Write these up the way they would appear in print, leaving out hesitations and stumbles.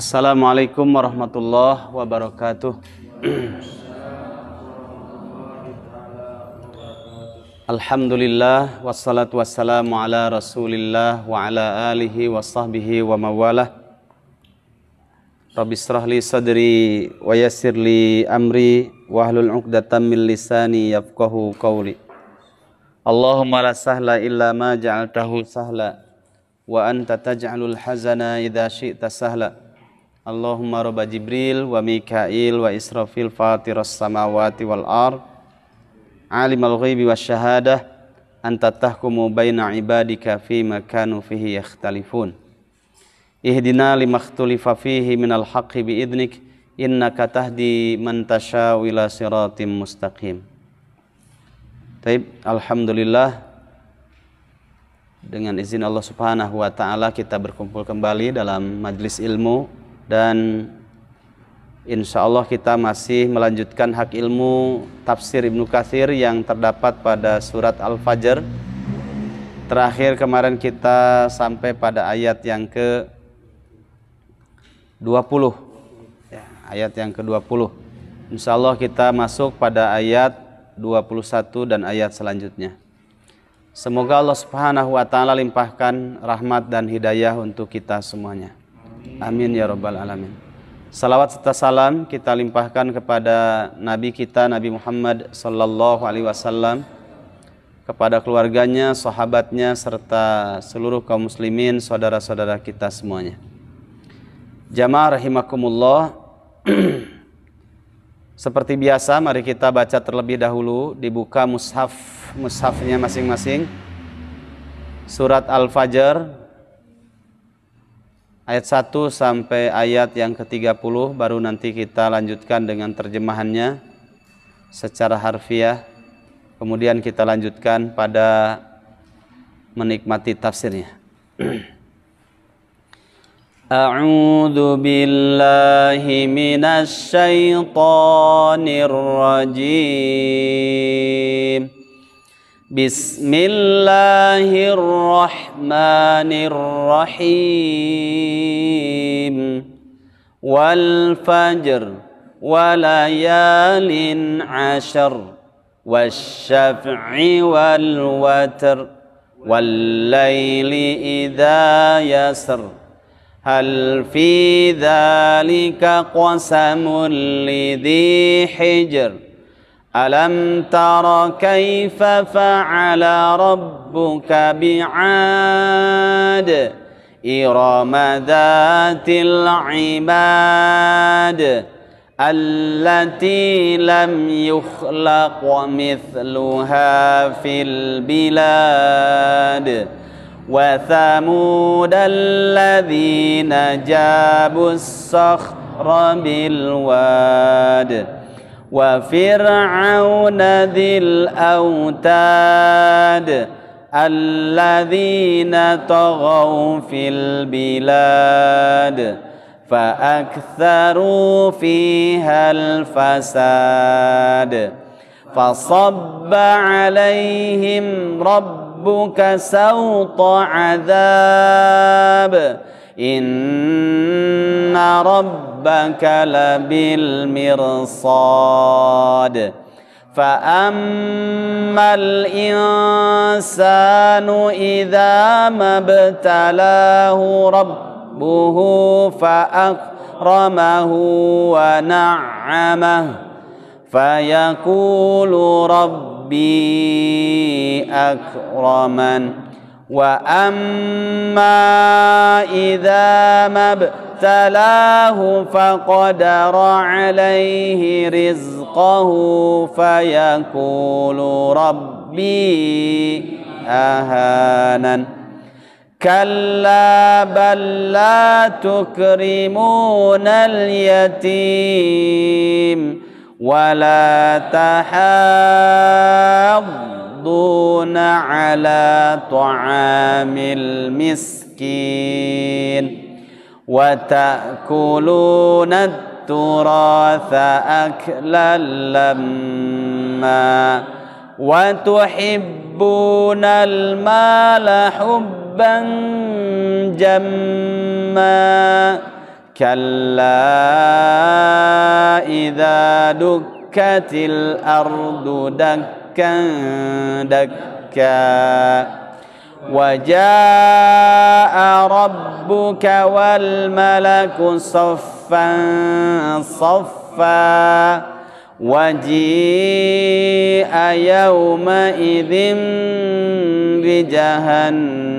Assalamualaikum warahmatullahi wabarakatuh. Alhamdulillah wassalatu wassalamu ala Rasulillah wa ala alihi wa sahbihi wa mawalah. Rabbi israh li sadri wa yassir li amri wahlul 'uqdatam min lisani yafqahu qawli. Allahumma la sahla illa ma ja'altahu sahla wa anta taj'alul hazana idza syi'ta sahla. Allahumma rabba Jibril wa Mikail wa Israfil fatiras samawati wal ard alimal ghaibi wasyahadah anta tahkumu baina ibadika fima kanu fihi yakhtalifun. Ihdina limakhtulifa fihi minal haqqi biidnik innaka tahdi man tasya'u ila siratim mustaqim. Taib, alhamdulillah, dengan izin Allah Subhanahu wa taala kita berkumpul kembali dalam majlis ilmu dan insyaallah kita masih melanjutkan hak ilmu tafsir Ibnu Katsir yang terdapat pada surat Al-Fajr. Terakhir kemarin kita sampai pada ayat yang ke-20 ya, ayat yang ke-20. Insyaallah kita masuk pada ayat 21 dan ayat selanjutnya. Semoga Allah Subhanahu wa taala limpahkan rahmat dan hidayah untuk kita semuanya. Amin ya rabbal alamin. Salawat serta salam kita limpahkan kepada Nabi kita Nabi Muhammad sallallahu alaihi wasallam, kepada keluarganya, sahabatnya serta seluruh kaum muslimin, saudara-saudara kita semuanya. Jamaah rahimakumullah. Seperti biasa, mari kita baca terlebih dahulu, dibuka mushafnya masing-masing. Surat Al-Fajr ayat 1 sampai ayat yang ke-30, baru nanti kita lanjutkan dengan terjemahannya secara harfiah. Kemudian kita lanjutkan pada menikmati tafsirnya. A'udzu billahi minasy syaithanir rajim. Bismillahirrahmanirrahim. Wal fajr wa layalin 'ashr wasyaf'i wal watr wal laili idza yasr. Hal fi dzalika qasamul lidhi hijr. Alam tara kaifa fa'ala rabbuka bi'ad. Irama dhatil imad. Allati lam yukhlaq mithluha fil bilad. وثمود الذين جابوا الصخر بالواد وفرعون ذي الأوتاد الذين طغوا في البلاد فأكثروا فيها الفساد فصب عليهم ربك سوط عذاب إن ربك لبالمرصاد فأما الإنسان إذا ما ابتلاه ربه فأكرمه ونعمه فيقول ربي أكرمن وأما إذا ما ابتلاه فقدر عليه رزقه فيقول ربي أهانن كلا بل لا تكرمون اليتيم ولا تحاضون على طعام المسكين وتأكلون التراث أكلا لما وتحبون المال حبا جما kalla idza dukkatil ardu dakkan dakka wa jaa rabbuka wal malaku saffan saffa waji'a yawma idzin bi jahannam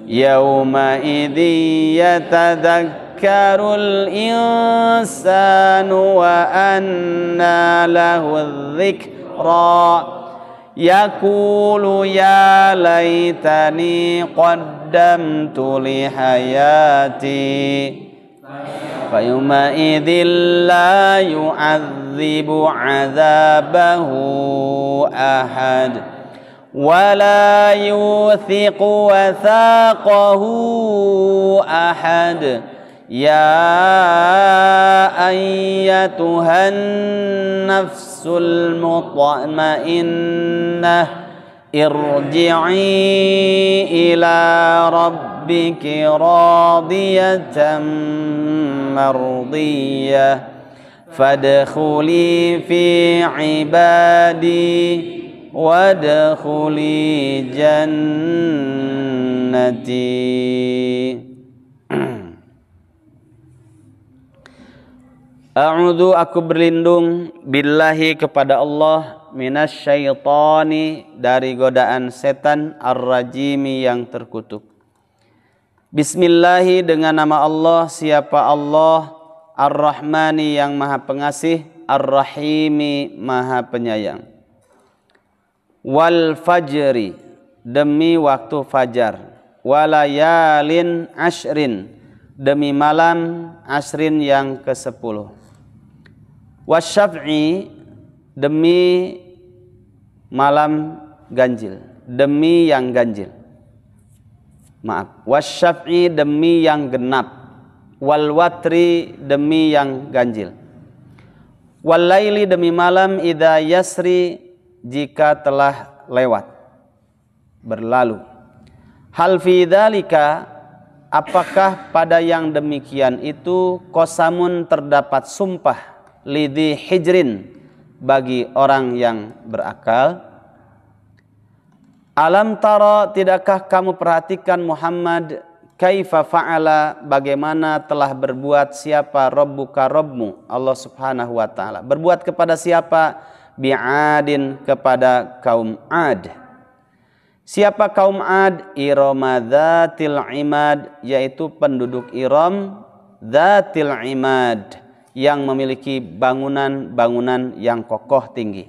yawma idzi yatadhakkarul insanu wa anna lahu dzikra yaqulu ya laitani qaddamtu li hayati fayawma idzil la yu'adzibu 'adzabahu ahad wala yuthiqu wathaqahu ahad ya ayyatuhan nafsul mutmainnah irji'i ila rabbiki radiyatan mardiyah fadkhuli fi ibadi wadkhuli jannati. A'udzu aku berlindung billahi kepada Allah minasyaitani dari godaan setan ar-rajimi yang terkutuk. Bismillahi dengan nama Allah siapa Allah ar-Rahmani yang maha pengasih ar-Rahimi maha penyayang. Wal fajri demi waktu fajar walayalin ashrin demi malam ashrin yang ke-10 wasyaf'i demi malam ganjil demi yang ganjil maaf wasyaf'i demi yang genap wal watri demi yang ganjil wal laili demi malam idza yasri jika telah lewat berlalu hal fi dzalika apakah pada yang demikian itu qasamun terdapat sumpah lidhi hijrin bagi orang yang berakal. Alam tara tidakkah kamu perhatikan Muhammad kaifa fa'ala bagaimana telah berbuat siapa rabbuka rabbmu Allah subhanahu wa ta'ala berbuat kepada siapa bi'adin kepada kaum Ad. Siapa kaum Ad? Irama dzatil imad yaitu penduduk Iram dzatil imad yang memiliki bangunan-bangunan yang kokoh tinggi.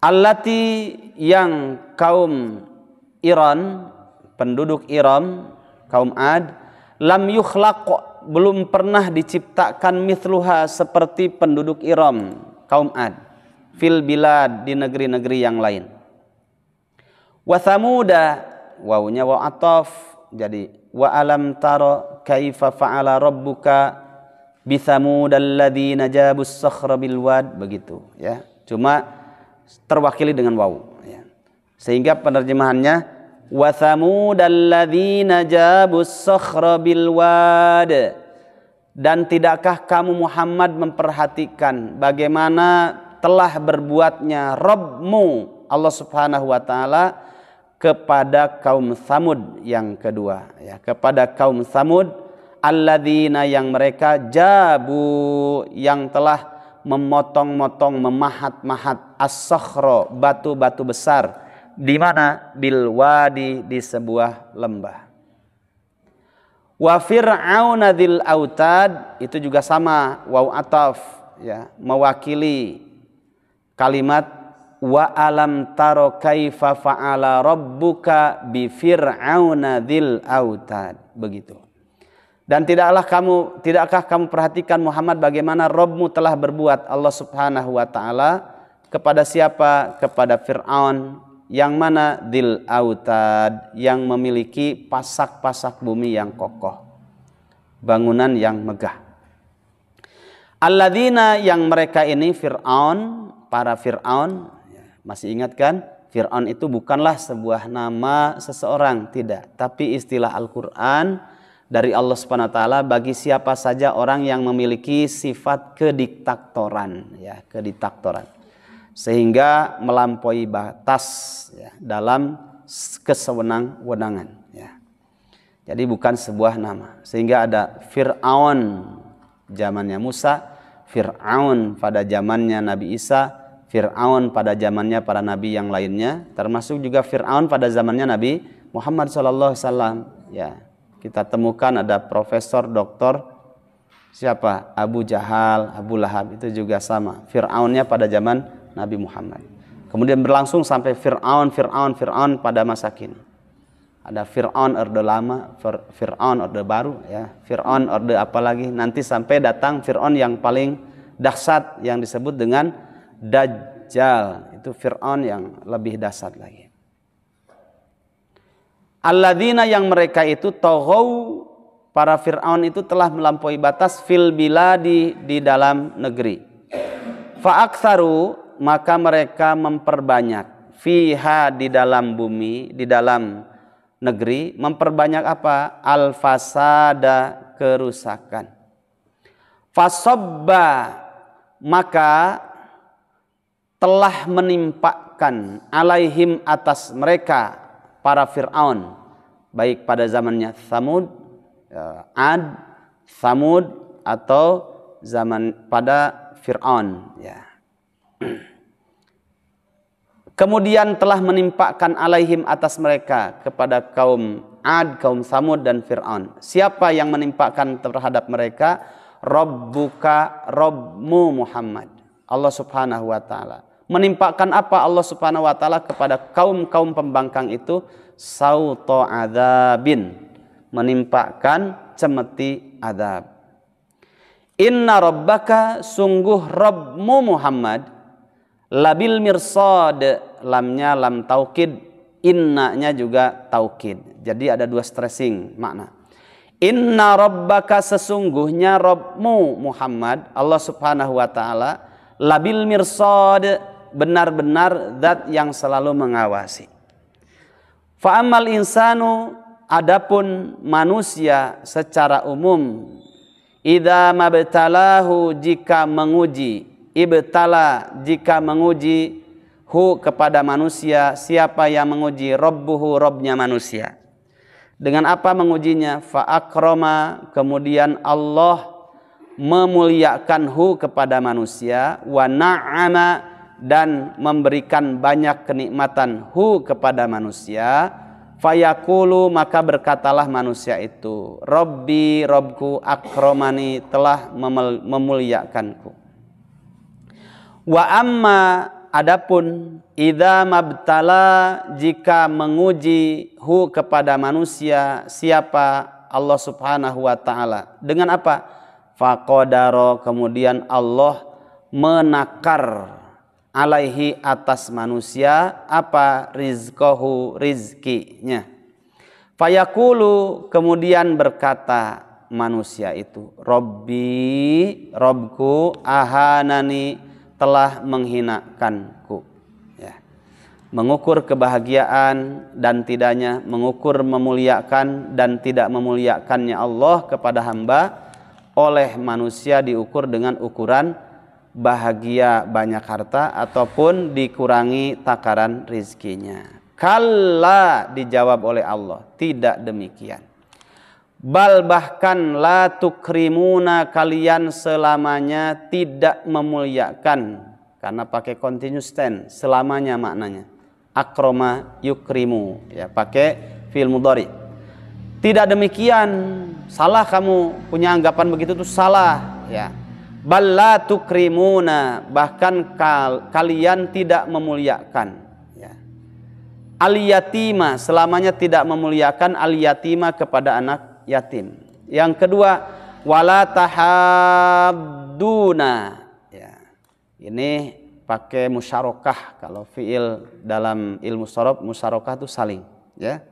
Allati yang kaum Iran, penduduk Iram, kaum Ad, lam yukhlaq belum pernah diciptakan mithluha seperti penduduk Iram, kaum Ad, fil bilad di negeri-negeri yang lain. Wa Thamuda, wawunya wa ataf, jadi wa alam tara kaifa fa'ala rabbuka bi Thamud alladzina jabus sakhra bil wad, begitu ya. Cuma terwakili dengan waw ya. Sehingga penerjemahannya wa Thamud alladzina jabus sakhra bil wad, dan tidakkah kamu Muhammad memperhatikan bagaimana telah berbuatnya Rabbmu Allah Subhanahu wa taala kepada kaum Thamud yang kedua ya, kepada kaum Thamud alladzina yang mereka jabu yang telah memotong-motong memahat-mahat as-sakhra batu-batu besar di mana bil wadi di sebuah lembah. Wa fir'auna dzil autad itu juga sama waw ataf ya, mewakili kalimat wa alam taro kaifa fa'ala rabbuka bi fir'auna dzil autad, begitu. Dan tidakkah kamu perhatikan Muhammad bagaimana Rabbmu telah berbuat Allah Subhanahu wa taala kepada siapa? Kepada Fir'aun yang mana dzil autad yang memiliki pasak-pasak bumi yang kokoh, bangunan yang megah. Alladzina yang mereka ini Fir'aun, para Fir'aun, masih ingat kan? Fir'aun itu bukanlah sebuah nama seseorang, tidak, tapi istilah Al-Qur'an dari Allah Subhanahu wa taala bagi siapa saja orang yang memiliki sifat kediktatoran, ya, kediktatoran. Sehingga melampaui batas, ya, dalam kesewenang-wenangan, ya. Jadi bukan sebuah nama. Sehingga ada Fir'aun zamannya Musa, Fir'aun pada zamannya Nabi Isa, Fir'aun pada zamannya para nabi yang lainnya, termasuk juga Fir'aun pada zamannya Nabi Muhammad SAW, ya. Kita temukan ada profesor, doktor, siapa? Abu Jahal, Abu Lahab, itu juga sama. Fir'aunnya pada zaman Nabi Muhammad. Kemudian berlangsung sampai Fir'aun pada masa kini. Ada Fir'aun Orde Lama, Fir'aun Orde Baru, ya. Fir'aun Orde apa lagi? Nanti sampai datang Fir'aun yang paling dahsyat yang disebut dengan Dajjal. Itu Fir'aun yang lebih dahsyat lagi. Alladzina yang mereka itu taghaw, para Fir'aun itu telah melampaui batas fil biladi di dalam negeri. Fa aktsaru, maka mereka memperbanyak fiha di dalam bumi, di dalam negeri, memperbanyak apa? Al fasada, kerusakan. Fasobba, maka telah menimpakan alaihim atas mereka para Fir'aun, baik pada zamannya Tsamud, Ad, Tsamud, atau zaman pada Fir'aun, ya. Kemudian telah menimpakan alaihim atas mereka kepada kaum Ad, kaum Tsamud dan Fir'aun. Siapa yang menimpakan terhadap mereka? Rabbuka, Rabbmu Muhammad, Allah Subhanahu wa taala. Menimpakan apa Allah Subhanahu wa taala kepada kaum-kaum pembangkang itu? Sauta adzabin, menimpakan cemeti azab. Inna rabbaka, sungguh Rabbmu Muhammad, labil mirsad, lamnya lam taukid, innanya juga taukid. Jadi ada dua stressing makna. Inna rabbaka, sesungguhnya Rabbmu Muhammad, Allah Subhanahu wa taala, labil mirsad, benar-benar zat yang selalu mengawasi. Fa'amal insanu, adapun manusia secara umum, idza mabtalahu, jika menguji, ibtala, jika menguji, hu kepada manusia, siapa yang menguji? Rabbuhu, Rabbnya manusia. Dengan apa mengujinya? Fa'akrama, kemudian Allah memuliakan hu kepada manusia, wa na'ama, dan memberikan banyak kenikmatan hu kepada manusia, fayaqulu, maka berkatalah manusia itu, Rabbi, Rabbku, akramani, telah memuliakanku. Wa amma, adapun idza mabtala, jika menguji hu kepada manusia, siapa? Allah Subhanahu wa taala. Dengan apa? Faqadara, kemudian Allah menakar alaihi, atas manusia, apa? Rizqahu, rizkinya. Fayaqulu, kemudian berkata manusia itu, Rabbi, Rabbku, ahanani, telah menghinakanku, ya. Mengukur kebahagiaan dan tidaknya, mengukur memuliakan dan tidak memuliakannya Allah kepada hamba oleh manusia diukur dengan ukuran bahagia banyak harta ataupun dikurangi takaran rizkinya. Kalla, dijawab oleh Allah, tidak demikian. Bal, bahkan, la tukrimuna, kalian selamanya tidak memuliakan, karena pakai continuous tense, selamanya maknanya. Akroma yukrimu, ya, pakai fi'il mudhari. Tidak demikian, salah kamu punya anggapan begitu tuh salah, ya. Bal la tukrimuna, bahkan kalian tidak memuliakan, ya. Al-yatima, selamanya tidak memuliakan al-yatima, kepada anak yatim. Yang kedua, wala tahadduna, ya. Ini pakai musyarakah. Kalau fiil dalam ilmu sorof, musyarakah itu saling, ya,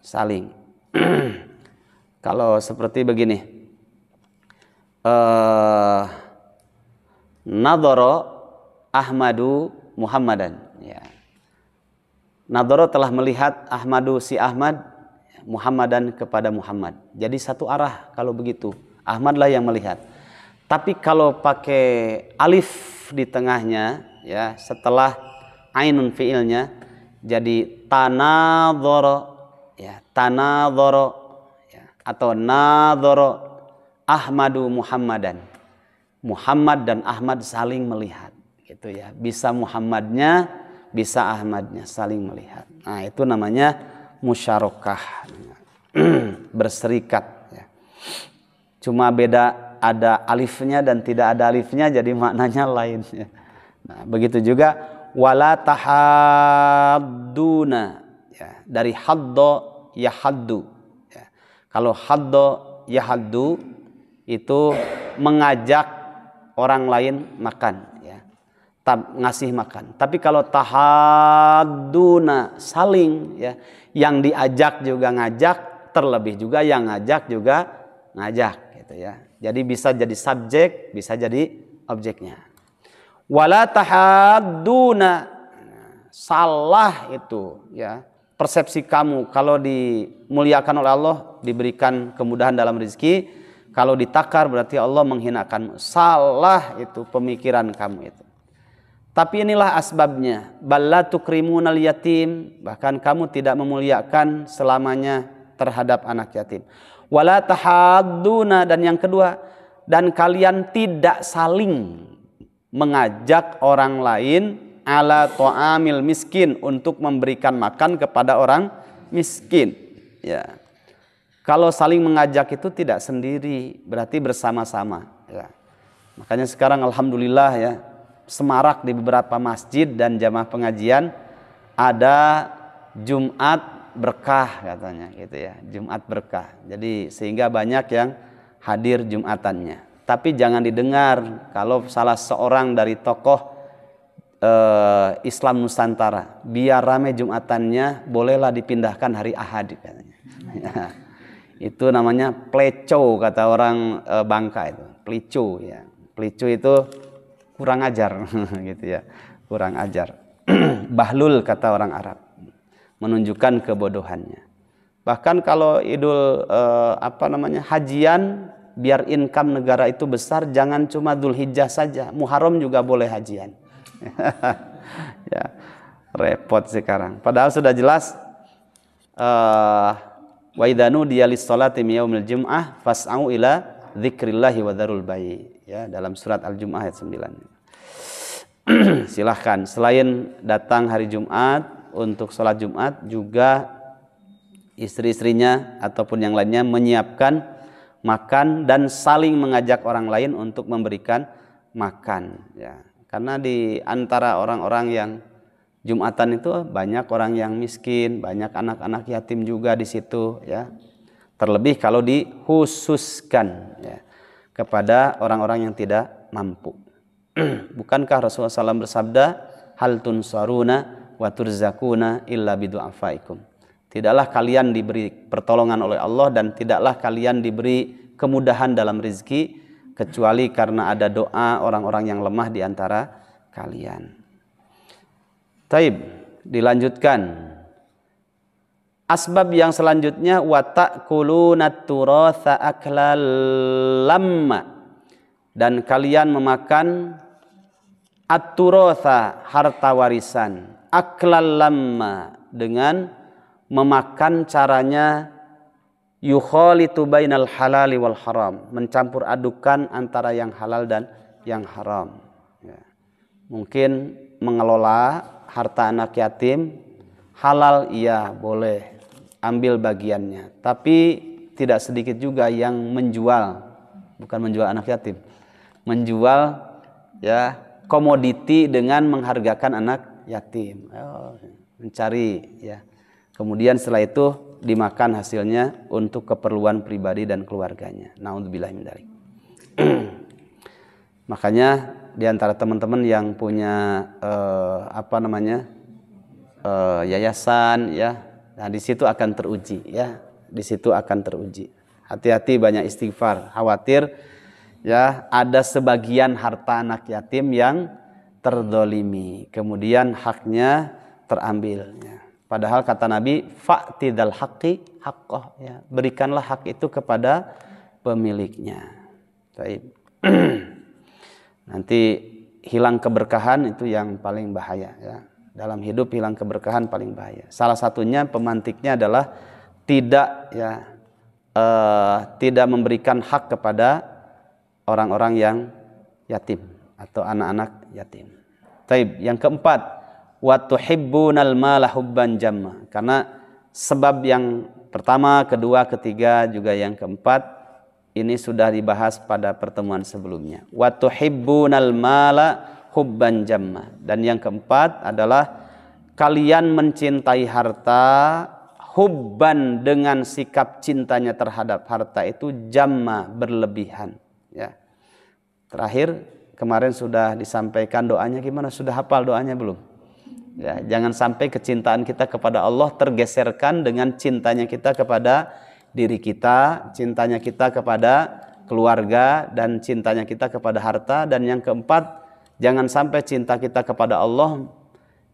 saling. Kalau seperti begini, nadhara Ahmadu Muhammadan, ya. Nadhara telah melihat Ahmadu, si Ahmad, Muhammadan kepada Muhammad. Jadi satu arah kalau begitu. Ahmad lah yang melihat. Tapi kalau pakai alif di tengahnya, ya, setelah ainun fiilnya, jadi tanadzara, ya, tanadzara, ya, atau nadzara Ahmadu Muhammadan. Muhammad dan Ahmad saling melihat, gitu ya. Bisa Muhammadnya, bisa Ahmadnya saling melihat. Nah, itu namanya musyarakah, berserikat. Ya. Cuma beda ada alifnya dan tidak ada alifnya, jadi maknanya lain. Ya. Nah, begitu juga wala tahadduna, ya, dari haddo yahaddu. Ya. Kalau haddo yahaddu itu mengajak orang lain makan, ya, ngasih makan. Tapi kalau tahadduna, saling, ya, yang diajak juga ngajak, terlebih juga yang ngajak juga ngajak, gitu ya. Jadi bisa jadi subjek, bisa jadi objeknya. Wala tahadduna, salah itu, ya, persepsi kamu kalau dimuliakan oleh Allah, diberikan kemudahan dalam rezeki. Kalau ditakar berarti Allah menghinakan. Salah itu pemikiran kamu itu. Tapi inilah asbabnya. Balla tukrimunal yatim. Bahkan kamu tidak memuliakan selamanya terhadap anak yatim. Wala tahadduna, dan yang kedua, dan kalian tidak saling mengajak orang lain ala ta'amil miskin, untuk memberikan makan kepada orang miskin. Ya. Kalau saling mengajak itu tidak sendiri, berarti bersama-sama. Ya. Makanya sekarang alhamdulillah, ya, semarak di beberapa masjid dan jamaah pengajian ada Jumat berkah katanya, gitu ya, Jumat berkah. Jadi sehingga banyak yang hadir Jumatannya. Tapi jangan didengar kalau salah seorang dari tokoh Islam Nusantara, biar rame Jumatannya, bolehlah dipindahkan hari Ahad katanya. Ya. Itu namanya pleco, kata orang Bangka itu. Pleco, ya. Pleco itu kurang ajar gitu ya. Kurang ajar. Bahlul kata orang Arab. Menunjukkan kebodohannya. Bahkan kalau idul hajian, biar income negara itu besar, jangan cuma Dzulhijjah saja. Muharram juga boleh hajian. Ya, repot sekarang. Padahal sudah jelas wa idza nudiya lis-sholati min yaumil jum'ah fas'au ila dzikrillahi wa dzarul bai', ya, dalam surat Al-Jumu'ah ayat 9. Silahkan selain datang hari Jumat untuk sholat Jumat, juga istri-istrinya ataupun yang lainnya menyiapkan makan dan saling mengajak orang lain untuk memberikan makan, ya. Karena di antara orang-orang yang Jumatan itu banyak orang yang miskin, banyak anak-anak yatim juga di situ, ya. Terlebih kalau dikhususkan, ya, kepada orang-orang yang tidak mampu. Bukankah Rasulullah SAW bersabda, hal tunsaruna wa turzakuna illa bidu'afaikum. Tidaklah kalian diberi pertolongan oleh Allah dan tidaklah kalian diberi kemudahan dalam rezeki kecuali karena ada doa orang-orang yang lemah di antara kalian. Taib, dilanjutkan. Asbab yang selanjutnya wa ta'kulunat turatha aklal lamma, dan kalian memakan at-turatha, harta warisan, aklal lamma, dengan memakan caranya yukhalitu bainal halali wal haram, mencampur adukan antara yang halal dan yang haram. Ya. Mungkin mengelola harta anak yatim halal, iya boleh ambil bagiannya, tapi tidak sedikit juga yang menjual, bukan menjual anak yatim, menjual, ya, komoditi dengan menghargakan anak yatim, mencari, ya, kemudian setelah itu dimakan hasilnya untuk keperluan pribadi dan keluarganya. Naudzubillah min dzalik. Makanya di antara teman-teman yang punya yayasan, ya, nah di situ akan teruji, ya, di situ akan teruji. Hati-hati, banyak istighfar, khawatir, ya, ada sebagian harta anak yatim yang terdolimi, kemudian haknya terambil. Ya. Padahal kata Nabi, fa'tidal haqqi haqqah, ya, berikanlah hak itu kepada pemiliknya. Baik. Nanti hilang keberkahan itu yang paling bahaya, ya. Dalam hidup hilang keberkahan paling bahaya. Salah satunya pemantiknya adalah tidak, ya, tidak memberikan hak kepada orang-orang yang yatim atau anak-anak yatim. Taib. Yang keempat, wa tuhibbunal mala hubban jamma. Karena sebab yang pertama, kedua, ketiga, juga yang keempat ini sudah dibahas pada pertemuan sebelumnya. Wa tuhibbunal mala hubban jamma. Dan yang keempat adalah kalian mencintai harta hubban, dengan sikap cintanya terhadap harta itu jamma, berlebihan, ya. Terakhir kemarin sudah disampaikan doanya, gimana? Sudah hafal doanya belum? Ya, jangan sampai kecintaan kita kepada Allah tergeserkan dengan cintanya kita kepada diri kita, cintanya kita kepada keluarga, dan cintanya kita kepada harta. Dan yang keempat, jangan sampai cinta kita kepada Allah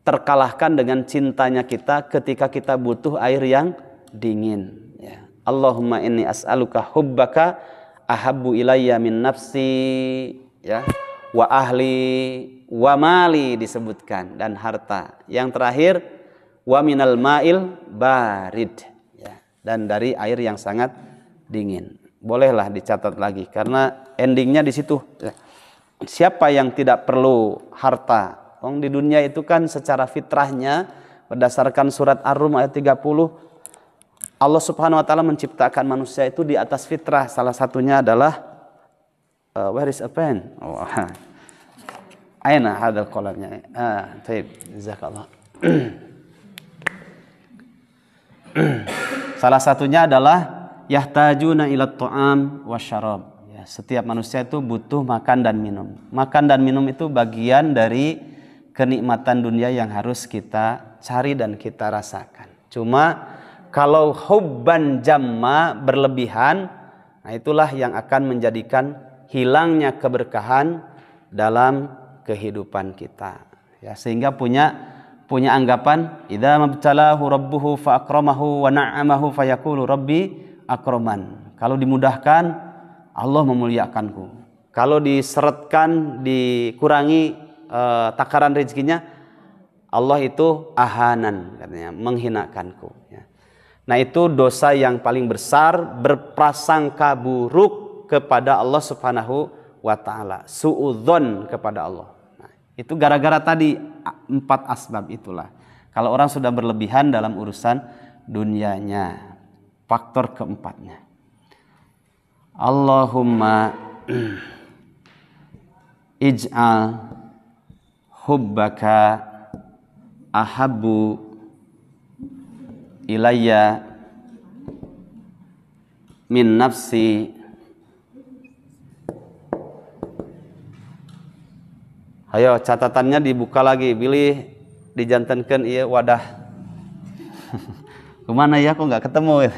terkalahkan dengan cintanya kita ketika kita butuh air yang dingin, ya. Allahumma inni as'aluka hubbaka ahabbu ilayya min nafsi, ya, wa ahli wa mali disebutkan, dan harta. Yang terakhir, wa minal ma'il barid, ya, dan dari air yang sangat dingin. Bolehlah dicatat lagi karena endingnya di situ, ya. Siapa yang tidak perlu harta? Di dunia itu kan secara fitrahnya berdasarkan surat Ar-Rum ayat 30, Allah Subhanahu wa taala menciptakan manusia itu di atas fitrah. Salah satunya adalah where is a pen? Oh, aina hadal qalamnya? Baik, jazakallah. Salah satunya adalah yahtajuna ila ta'am wasyarab. Ya, setiap manusia itu butuh makan dan minum. Makan dan minum itu bagian dari kenikmatan dunia yang harus kita cari dan kita rasakan. Cuma kalau hubban jamma, berlebihan, nah itulah yang akan menjadikan hilangnya keberkahan dalam kehidupan kita, ya. Sehingga punya anggapan, idza mabtalahu rabbuhu fa akramahu wa na'amahu fayaqulu rabbi akraman. Kalau dimudahkan, Allah memuliakanku. Kalau diseretkan, dikurangi takaran rezekinya, Allah itu ahanan, katanya, menghinakanku, ya. Nah, itu dosa yang paling besar, berprasangka buruk kepada Allah Subhanahu wa taala, suudzon kepada Allah. Nah, itu gara-gara tadi 4 asbab itulah. Kalau orang sudah berlebihan dalam urusan dunianya, faktor keempatnya, Allahumma ij'al hubbaka ahabbu ilayya min nafsi. Ayo catatannya dibuka lagi, pilih dijantankan iya wadah. Kemana ya, kok nggak ketemu?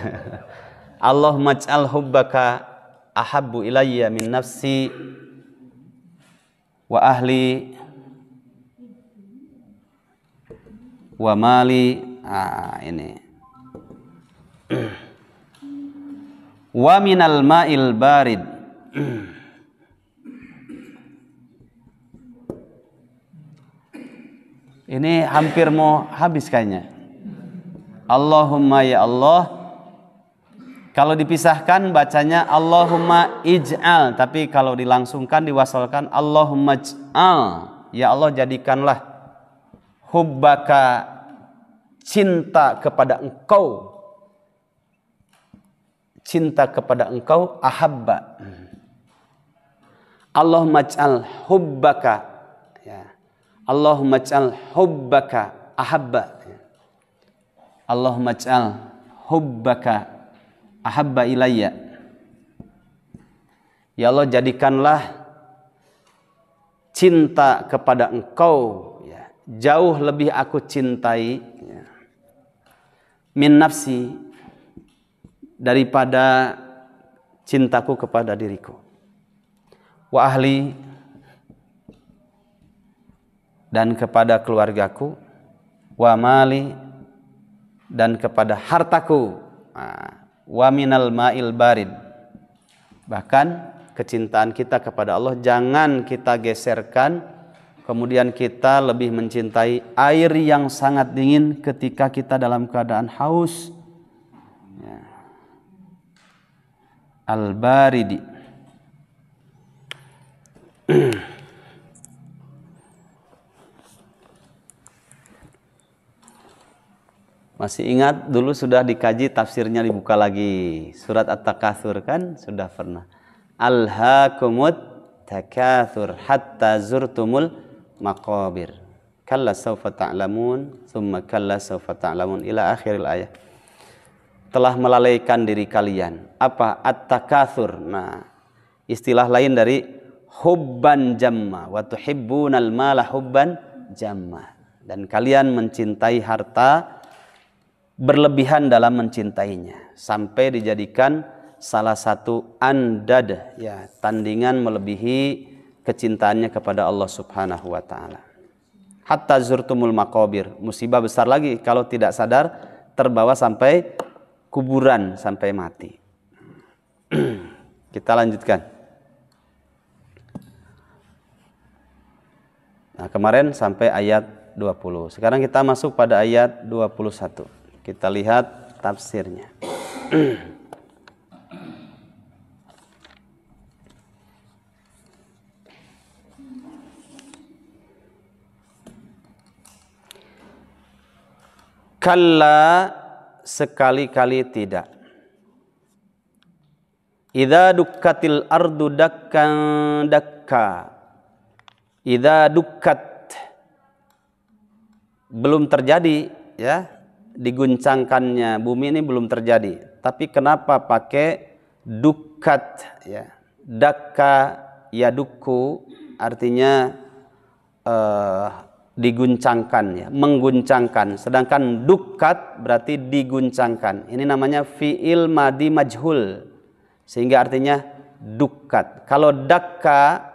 Allahumma ij'al hubbaka ahabbu ilayya min nafsi wa ahli wa mali. Ini wa minal ma'il barid. Ini hampir mau habis kayaknya. Allahumma, ya Allah. Kalau dipisahkan bacanya Allahumma ij'al, tapi kalau dilangsungkan, diwasalkan Allahumma ij'al, ya Allah jadikanlah hubbaka, cinta kepada engkau, cinta kepada engkau, ahabba. Allahumma ij'al hubbaka, ya. Allahumma ij'al hubbaka ahabba, ya. Allahumma ij'al hubbaka ahabba ilayya, ya Allah jadikanlah cinta kepada engkau, ya, jauh lebih aku cintai, ya, min nafsi, daripada cintaku kepada diriku, wa ahli, dan kepada keluargaku, wa mali, dan kepada hartaku. Wa minal ma'il barid. Bahkan kecintaan kita kepada Allah jangan kita geserkan, kemudian kita lebih mencintai air yang sangat dingin ketika kita dalam keadaan haus. Al-baridi. Masih ingat dulu sudah dikaji tafsirnya, dibuka lagi. Surat At-Takatsur kan sudah pernah. Alhaakumut takatsur hatta zurtumul maqabir. Kalla sawfa ta'lamun, thumma kalla sawfa ta'lamun ila akhiril ayat. Telah melalaikan diri kalian. Apa? At-takatsur. Nah, istilah lain dari hubban jamma wa tuhibbunal mala hubban jamma. Dan kalian mencintai harta berlebihan dalam mencintainya sampai dijadikan salah satu andad, ya, tandingan melebihi kecintaannya kepada Allah Subhanahu wa taala. Hatta zurtumul maqabir. Musibah besar lagi kalau tidak sadar terbawa sampai kuburan, sampai mati. Kita lanjutkan. Nah, kemarin sampai ayat 20. Sekarang kita masuk pada ayat 21. Kita lihat tafsirnya. Kalla, sekali-kali tidak. Idza dukkatil ardu dakkan dakka. Idza dukkat, belum terjadi, ya, diguncangkannya bumi ini belum terjadi. Tapi kenapa pakai dukkat, ya? Dakka yadukku artinya diguncangkan, ya, mengguncangkan. Sedangkan dukkat berarti diguncangkan. Ini namanya fi'il madi majhul, sehingga artinya dukkat. Kalau dakka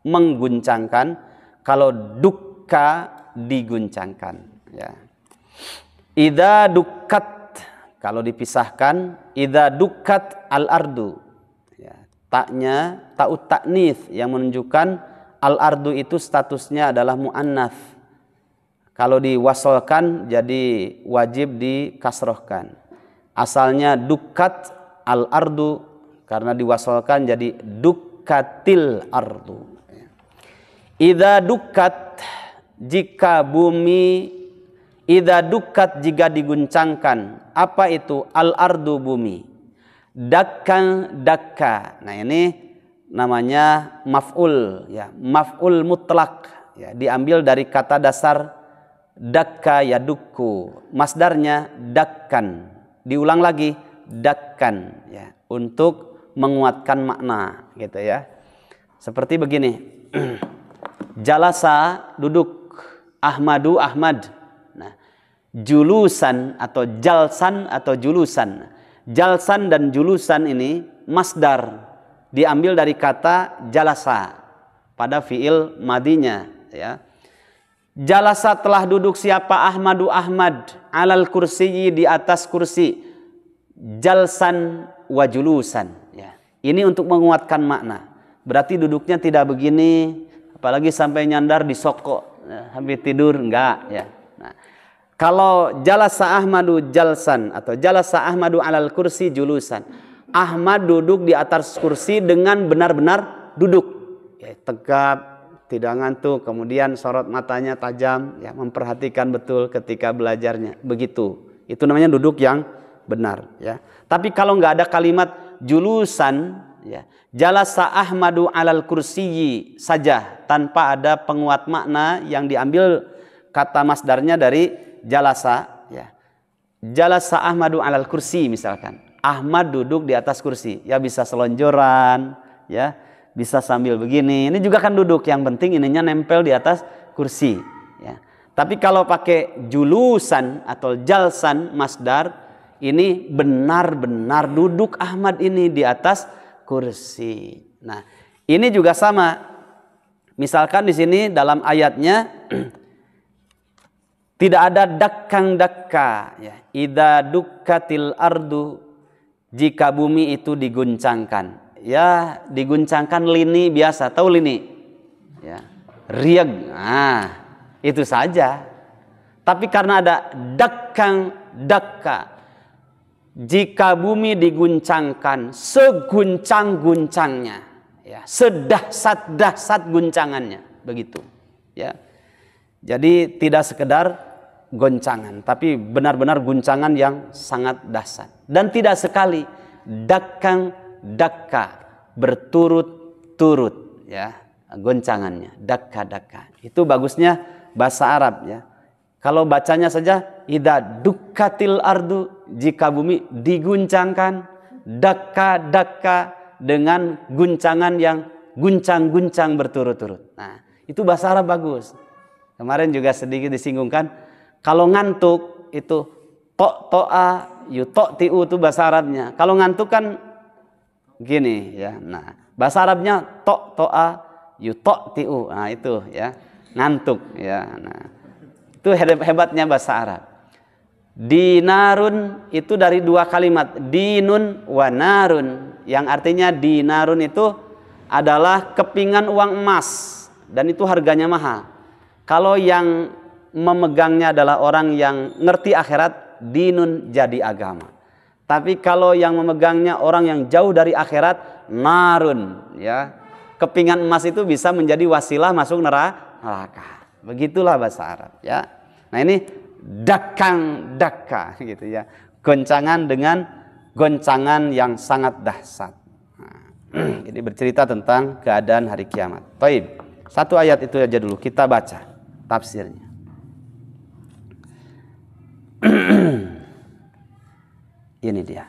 mengguncangkan, kalau dukka diguncangkan, ya. Idza dukkat, kalau dipisahkan, idza dukkat al-ardu, ya, taknya ta'ut ta'nits yang menunjukkan al-ardu itu statusnya adalah muannats. Kalau diwasolkan jadi wajib dikasrohkan. Asalnya dukkat al-ardu, karena diwasolkan jadi dukkatil ardu. Idza dukkat, jika bumi, idza dukkat, jika diguncangkan. Apa itu? Al-ardu, bumi. Dakkan dakka. Nah, ini namanya maf'ul, ya, maf'ul mutlak, ya, diambil dari kata dasar dakka yadukku. Masdarnya dakkan. Diulang lagi dakkan, ya, untuk menguatkan makna, gitu ya. Seperti begini. Jalasa, duduk. Ahmadu, Ahmad. Nah, julusan atau jalsan atau julusan. Jalsan dan julusan ini masdar, diambil dari kata jalasa pada fiil madinya, ya. Jalasa, telah duduk siapa? Ahmadu, Ahmad, alal kursiyi, di atas kursi. Jalsan wa julusan, ya. Ini untuk menguatkan makna. Berarti duduknya tidak begini, apalagi sampai nyandar di soko, sampai tidur, enggak, ya. Nah, kalau jalasa Ahmadu jalsan atau jalasa Ahmadu alal kursi julusan, Ahmad duduk di atas kursi dengan benar-benar duduk, ya, tegap, tidak ngantuk, kemudian sorot matanya tajam, ya, memperhatikan betul ketika belajarnya. Begitu, itu namanya duduk yang benar, ya. Tapi kalau nggak ada kalimat julusan, ya, jalasa Ahmadu alal kursiyi saja tanpa ada penguat makna yang diambil kata masdarnya dari jalasa, ya. Jalasa Ahmadu alal kursi, misalkan Ahmad duduk di atas kursi, ya, bisa selonjoran, ya, bisa sambil begini. Ini juga kan duduk, yang penting ininya nempel di atas kursi, ya. Tapi kalau pakai julusan atau jalsan masdar, ini benar-benar duduk Ahmad ini di atas kursi. Nah, ini juga sama. Misalkan di sini dalam ayatnya Tidak ada dakkang-dakka, ya. Idza dukkatil ardu, jika bumi itu diguncangkan. Ya, diguncangkan lini biasa, tahu lini? Ya. Riag. Nah, itu saja. Tapi karena ada dakkang-dakka, jika bumi diguncangkan seguncang-guncangnya, ya, sedahsat-dahsat guncangannya, begitu. Ya. Jadi tidak sekedar goncangan, tapi benar-benar guncangan yang sangat dahsyat. Dan tidak sekali, dakkang-dakka, berturut-turut, ya, goncangannya, dakka-dakka. Itu bagusnya bahasa Arab, ya. Kalau bacanya saja idza dukkatil ardu, jika bumi diguncangkan, dakka-dakka, dengan guncangan yang guncang-guncang berturut-turut. Nah, itu bahasa Arab bagus. Kemarin juga sedikit disinggungkan, kalau ngantuk itu to'a tiu itu bahasa Arabnya. Kalau ngantuk kan gini, ya. Nah, bahasa Arabnya to'a tiu. Nah, itu, ya. Ngantuk, ya. Nah, itu hebatnya bahasa Arab. Dinarun itu dari dua kalimat, dinun wa narun, yang artinya dinarun itu adalah kepingan uang emas dan itu harganya mahal. Kalau yang memegangnya adalah orang yang ngerti akhirat, dinun, jadi agama. Tapi kalau yang memegangnya orang yang jauh dari akhirat, narun, ya. Kepingan emas itu bisa menjadi wasilah masuk neraka. Begitulah bahasa Arab, ya. Nah, ini dakkang-dakka, gitu, ya. Goncangan dengan goncangan yang sangat dahsyat. Nah, ini bercerita tentang keadaan hari kiamat. Baik, satu ayat itu aja dulu kita baca tafsirnya. Ini dia.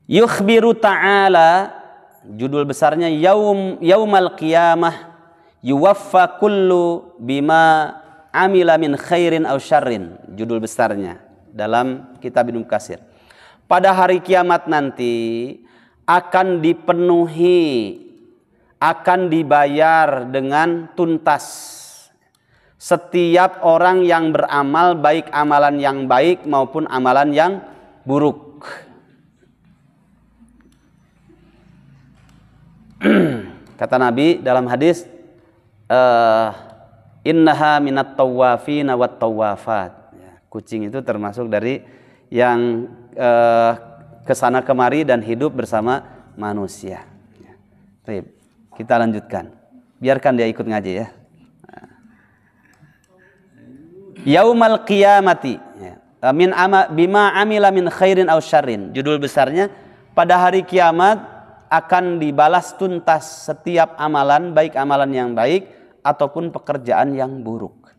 Yukhbiru ta'ala, judul besarnya Yaumal Qiyamah yuwaffa kullu bima amila min khairin aw syarrin, judul besarnya dalam kitab Ibnu Katsir. Pada hari kiamat nanti akan dipenuhi, akan dibayar dengan tuntas setiap orang yang beramal, baik amalan yang baik maupun amalan yang buruk. Kata Nabi dalam hadis, innaha minat tawafina wat tawafat. Kucing itu termasuk dari yang kesana kemari dan hidup bersama manusia. Baik, kita lanjutkan. Biarkan dia ikut ngaji, ya. Yaumal qiyamati, bima amila min khairin aw syarrin. Judul besarnya, pada hari kiamat akan dibalas tuntas setiap amalan, baik amalan yang baik ataupun pekerjaan yang buruk.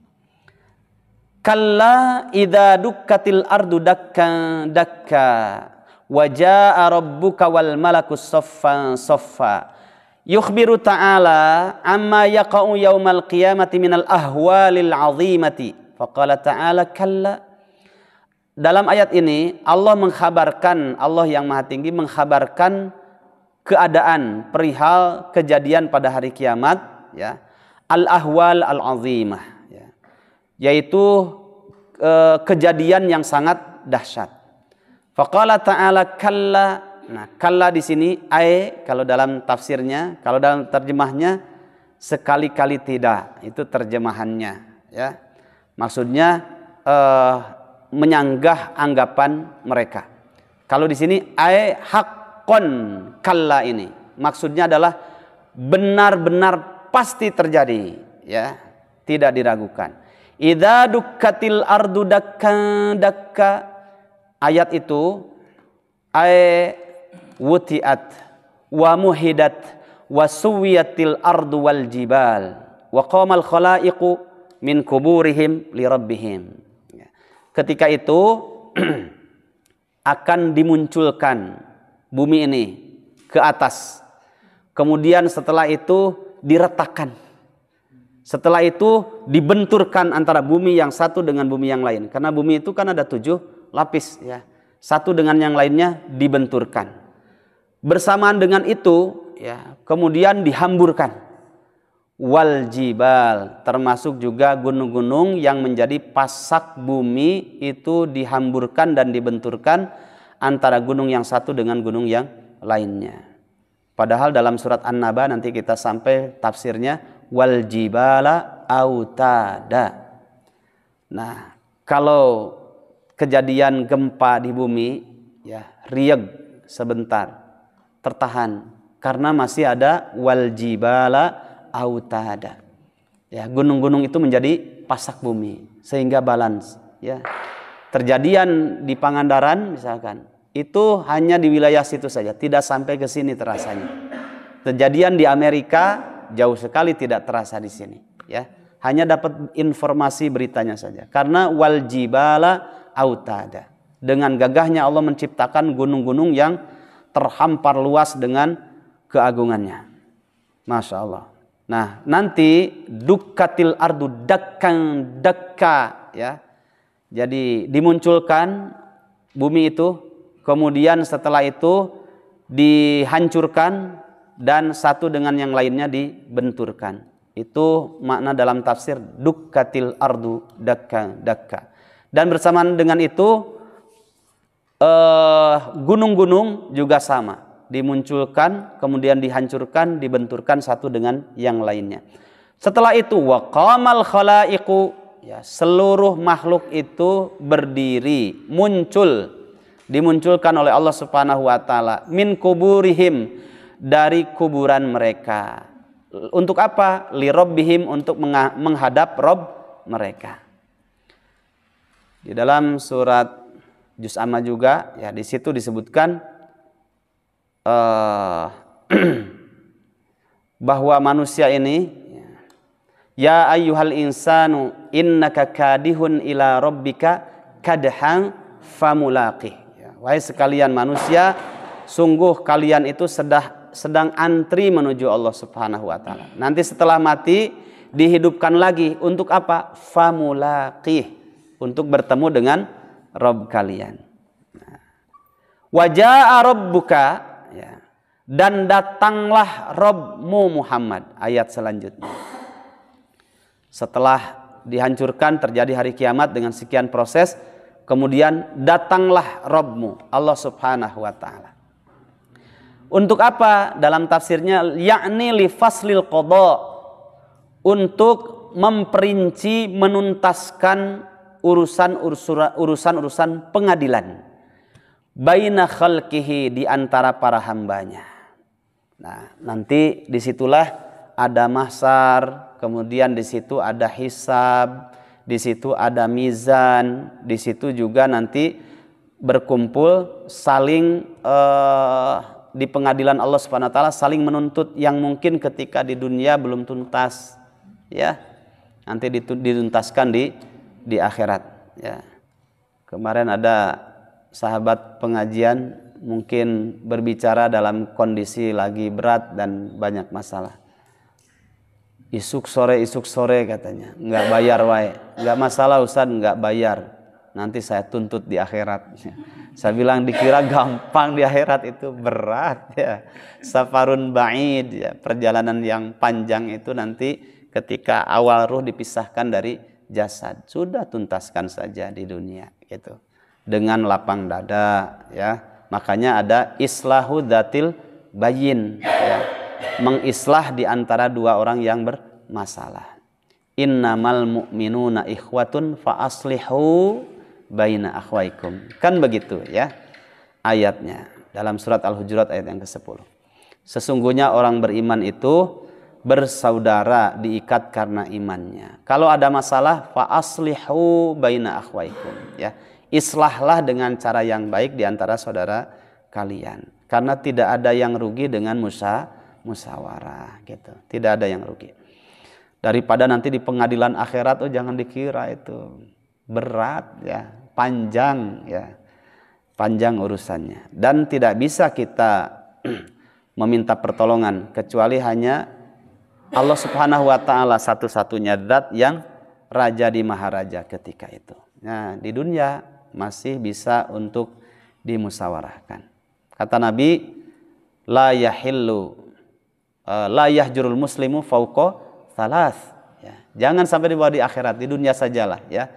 Kalla idza dukkatil ardu dakkan dakka wa jaa rabbuka wal malaku saffan saffa. Yukhbiru ta'ala amma yaqa'u yaumal qiyamati minal ahwalil 'azimati. Faqala ta'ala kalla. Dalam ayat ini Allah mengkhabarkan, Allah yang Maha Tinggi mengkhabarkan keadaan perihal kejadian pada hari kiamat, ya. Al-ahwal al-azimah, ya. Yaitu kejadian yang sangat dahsyat. Faqala ta'ala kalla. Nah, kalla di sini kalau dalam tafsirnya, kalau dalam terjemahnya sekali-kali tidak, itu terjemahannya, ya. Maksudnya menyanggah anggapan mereka. Kalau di sini haqqon kalla, ini maksudnya adalah benar-benar pasti terjadi, ya, tidak diragukan. Idza dukkatil ardu dakkan dakka, ayat itu wutiat wa muhidat wa suwiyatil ardu wal jibal wa qamal khalaiqu min kuburihim li rabbihim. Ketika itu akan dimunculkan bumi ini ke atas. Kemudian setelah itu diretakan. Setelah itu dibenturkan antara bumi yang satu dengan bumi yang lain. Karena bumi itu kan ada 7 lapis, ya. Satu dengan yang lainnya dibenturkan. Bersamaan dengan itu, ya, kemudian dihamburkan. wal jibal, termasuk juga gunung-gunung yang menjadi pasak bumi itu dihamburkan dan dibenturkan antara gunung yang satu dengan gunung yang lainnya. Padahal dalam surat An-Naba nanti kita sampai tafsirnya wal jibala autada. Nah, kalau kejadian gempa di bumi ya rieg sebentar, tertahan karena masih ada wal jibala autada. Ya, gunung-gunung itu menjadi pasak bumi sehingga balance ya. Terjadian di Pangandaran misalkan, itu hanya di wilayah situ saja, tidak sampai ke sini terasanya. Kejadian di Amerika jauh sekali tidak terasa di sini ya. Hanya dapat informasi beritanya saja. Karena wal jibala autada. Dengan gagahnya Allah menciptakan gunung-gunung yang terhampar luas dengan keagungannya. Masya Allah. Nah, nanti dukkatil ardu dakkan dakka ya. Jadi dimunculkan bumi itu, kemudian setelah itu dihancurkan dan satu dengan yang lainnya dibenturkan. Itu makna dalam tafsir dukkatil ardu dakka dakka. Dan bersamaan dengan itu gunung-gunung juga sama, dimunculkan, kemudian dihancurkan, dibenturkan satu dengan yang lainnya. Setelah itu waqamal khalaiqu, ya, seluruh makhluk itu berdiri, muncul, dimunculkan oleh Allah Subhanahu wa taala min kuburihim, dari kuburan mereka. Untuk apa? Li rabbihim, untuk menghadap Rabb mereka. Di dalam surat Juz Amma juga ya, di situ disebutkan bahwa manusia ini ya ayyuhal insanu innaka kadihun ila rabbika kadhan famulaqih. Ya, wahai sekalian manusia, sungguh kalian itu sedang antri menuju Allah Subhanahu wa taala. Nanti setelah mati dihidupkan lagi untuk apa? Famulaqih, untuk bertemu dengan Rabb kalian. Wa jaa rabbuka, ya, dan datanglah Rabbmu Muhammad. Ayat selanjutnya. Setelah dihancurkan, terjadi hari kiamat dengan sekian proses, kemudian datanglah Rabbmu, Allah Subhanahu wa taala. Untuk apa? Dalam tafsirnya yakni li faslil qada, untuk memperinci, menuntaskan urusan pengadilan baina khalqihi, di antara para hambanya. Nah, nanti disitulah ada mahsyar, kemudian di situ ada hisab, di situ ada mizan, di situ juga nanti berkumpul saling di pengadilan Allah Subhanahu wa taala, saling menuntut yang mungkin ketika di dunia belum tuntas ya, nanti dituntaskan di akhirat ya. Kemarin ada sahabat pengajian mungkin berbicara dalam kondisi lagi berat dan banyak masalah. Isuk sore katanya, nggak bayar wae. Nggak masalah Ustaz, nggak bayar, nanti saya tuntut di akhirat. Saya bilang dikira gampang, di akhirat itu berat ya. Safarun ba'id ya, perjalanan yang panjang itu nanti ketika awal ruh dipisahkan dari jasad, sudah tuntaskan saja di dunia gitu, dengan lapang dada ya. Makanya ada islahu dzatil bayin ya, mengislah di antara dua orang yang bermasalah. Innamal mu'minuna ikhwatun fa aslihu baina akhwaikum, kan begitu ya ayatnya dalam surat Al-Hujurat ayat yang ke-10. Sesungguhnya orang beriman itu bersaudara, diikat karena imannya. Kalau ada masalah, fa aslihu baina akhwaikum ya. Islahlah dengan cara yang baik di antara saudara kalian. Karena tidak ada yang rugi dengan musyawarah gitu. Tidak ada yang rugi. Daripada nanti di pengadilan akhirat, oh jangan dikira itu berat ya, panjang ya. Panjang urusannya, dan tidak bisa kita meminta pertolongan kecuali hanya Allah Subhanahu wa taala, satu-satunya zat yang raja di maharaja ketika itu. Nah, di dunia masih bisa untuk dimusyawarahkan. Kata Nabi, la yahillu la yahjurul muslimu fauqa Thalath, ya. Jangan sampai dibawa di akhirat, di dunia sajalah, ya.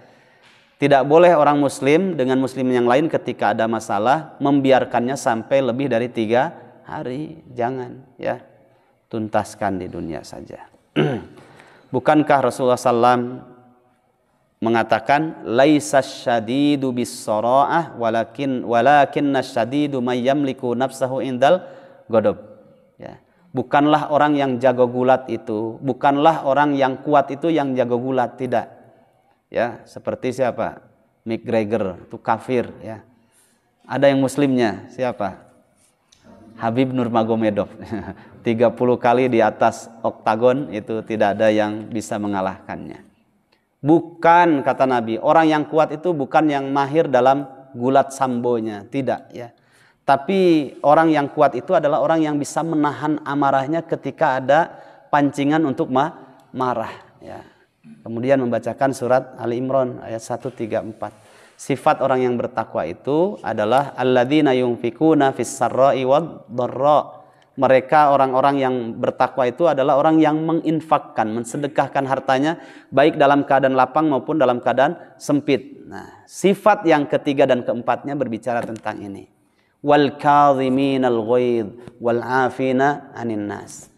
Tidak boleh orang muslim dengan muslim yang lain ketika ada masalah membiarkannya sampai lebih dari 3 hari. Jangan, ya. Tuntaskan di dunia saja. Bukankah Rasulullah SAW mengatakan laisa syadidu bis-sara'ah walakinna syadidu may yamliku nafsahu indal ghadab. Ya. Bukanlah orang yang jago gulat itu, bukanlah orang yang kuat itu yang jago gulat, tidak. Ya, seperti siapa? McGregor, itu kafir, ya. Ada yang muslimnya, siapa? Habib Nurmagomedov. 30 kali di atas oktagon itu tidak ada yang bisa mengalahkannya. Bukan, kata Nabi, orang yang kuat itu bukan yang mahir dalam gulat sambonya, tidak, ya. Tapi orang yang kuat itu adalah orang yang bisa menahan amarahnya ketika ada pancingan untuk marah, ya. Kemudian membacakan surat Ali Imran ayat 134. Sifat orang yang bertakwa itu adalah alladzina yunfikuna fis sarra'i wad dharra. Mereka orang-orang yang bertakwa itu adalah orang yang menginfakkan, mensedekahkan hartanya baik dalam keadaan lapang maupun dalam keadaan sempit. Nah, sifat yang ketiga dan keempatnya berbicara tentang ini. Wal kadhiminal ghaidh wal 'afina 'anil nas.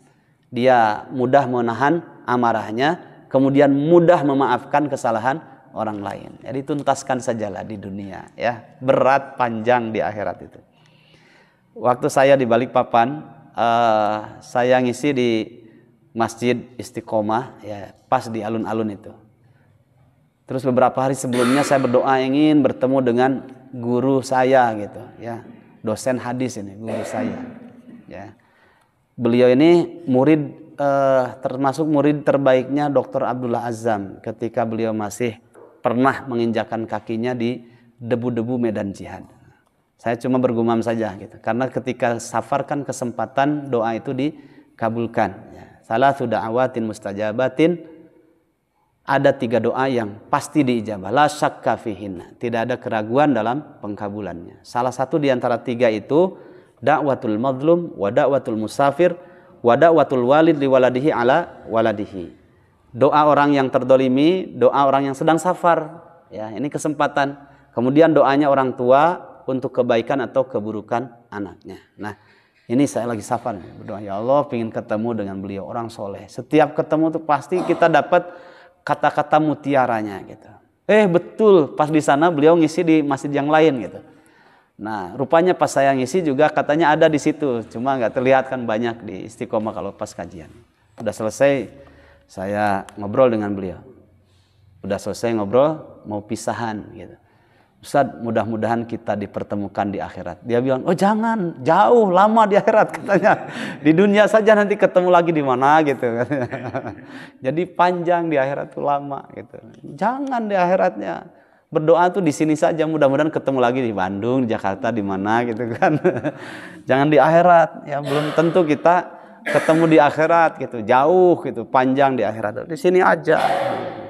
Dia mudah menahan amarahnya, kemudian mudah memaafkan kesalahan orang lain. Jadi tuntaskan sajalah di dunia, ya. Berat panjang di akhirat itu. Waktu saya di Balikpapan, saya ngisi di Masjid Istiqomah, ya, pas di alun-alun itu. Terus beberapa hari sebelumnya saya berdoa ingin bertemu dengan guru saya gitu, ya. Dosen hadis ini, guru saya, ya. Beliau ini murid termasuk murid terbaiknya Dr. Abdullah Azzam ketika beliau masih pernah menginjakan kakinya di debu-debu medan jihad. Saya cuma bergumam saja gitu, karena ketika safar kan kesempatan doa itu dikabulkan, ya. Salatsu da'awatin mustajabatin, ada 3 doa yang pasti diijabah, la syakka fihinna, tidak ada keraguan dalam pengkabulannya. Salah satu di antara 3 itu da'watul mazlum wa da'watul musafir wa da'watul walid li waladihi ala waladihi. Doa orang yang terdolimi, doa orang yang sedang safar, ya, ini kesempatan. Kemudian doanya orang tua untuk kebaikan atau keburukan anaknya. Nah, ini saya lagi safar, berdoa, ya Allah, pengen ketemu dengan beliau, orang soleh. Setiap ketemu tuh pasti kita dapat kata-kata mutiaranya gitu. Betul, pas di sana beliau ngisi di masjid yang lain gitu. Nah, rupanya pas saya ngisi juga katanya ada di situ, cuma nggak terlihat kan banyak di Istiqomah kalau pas kajian. Udah selesai, saya ngobrol dengan beliau. Udah selesai ngobrol, mau pisahan gitu. Ustaz, mudah-mudahan kita dipertemukan di akhirat. Dia bilang, oh jangan, jauh, lama di akhirat katanya. Di dunia saja nanti ketemu lagi di mana gitu. Jadi panjang di akhirat tuh lama gitu. Jangan di akhiratnya. Berdoa tuh di sini saja, mudah-mudahan ketemu lagi di Bandung, di Jakarta, di mana gitu kan. Jangan di akhirat, ya belum tentu kita ketemu di akhirat gitu. Jauh gitu, panjang di akhirat. Di sini aja,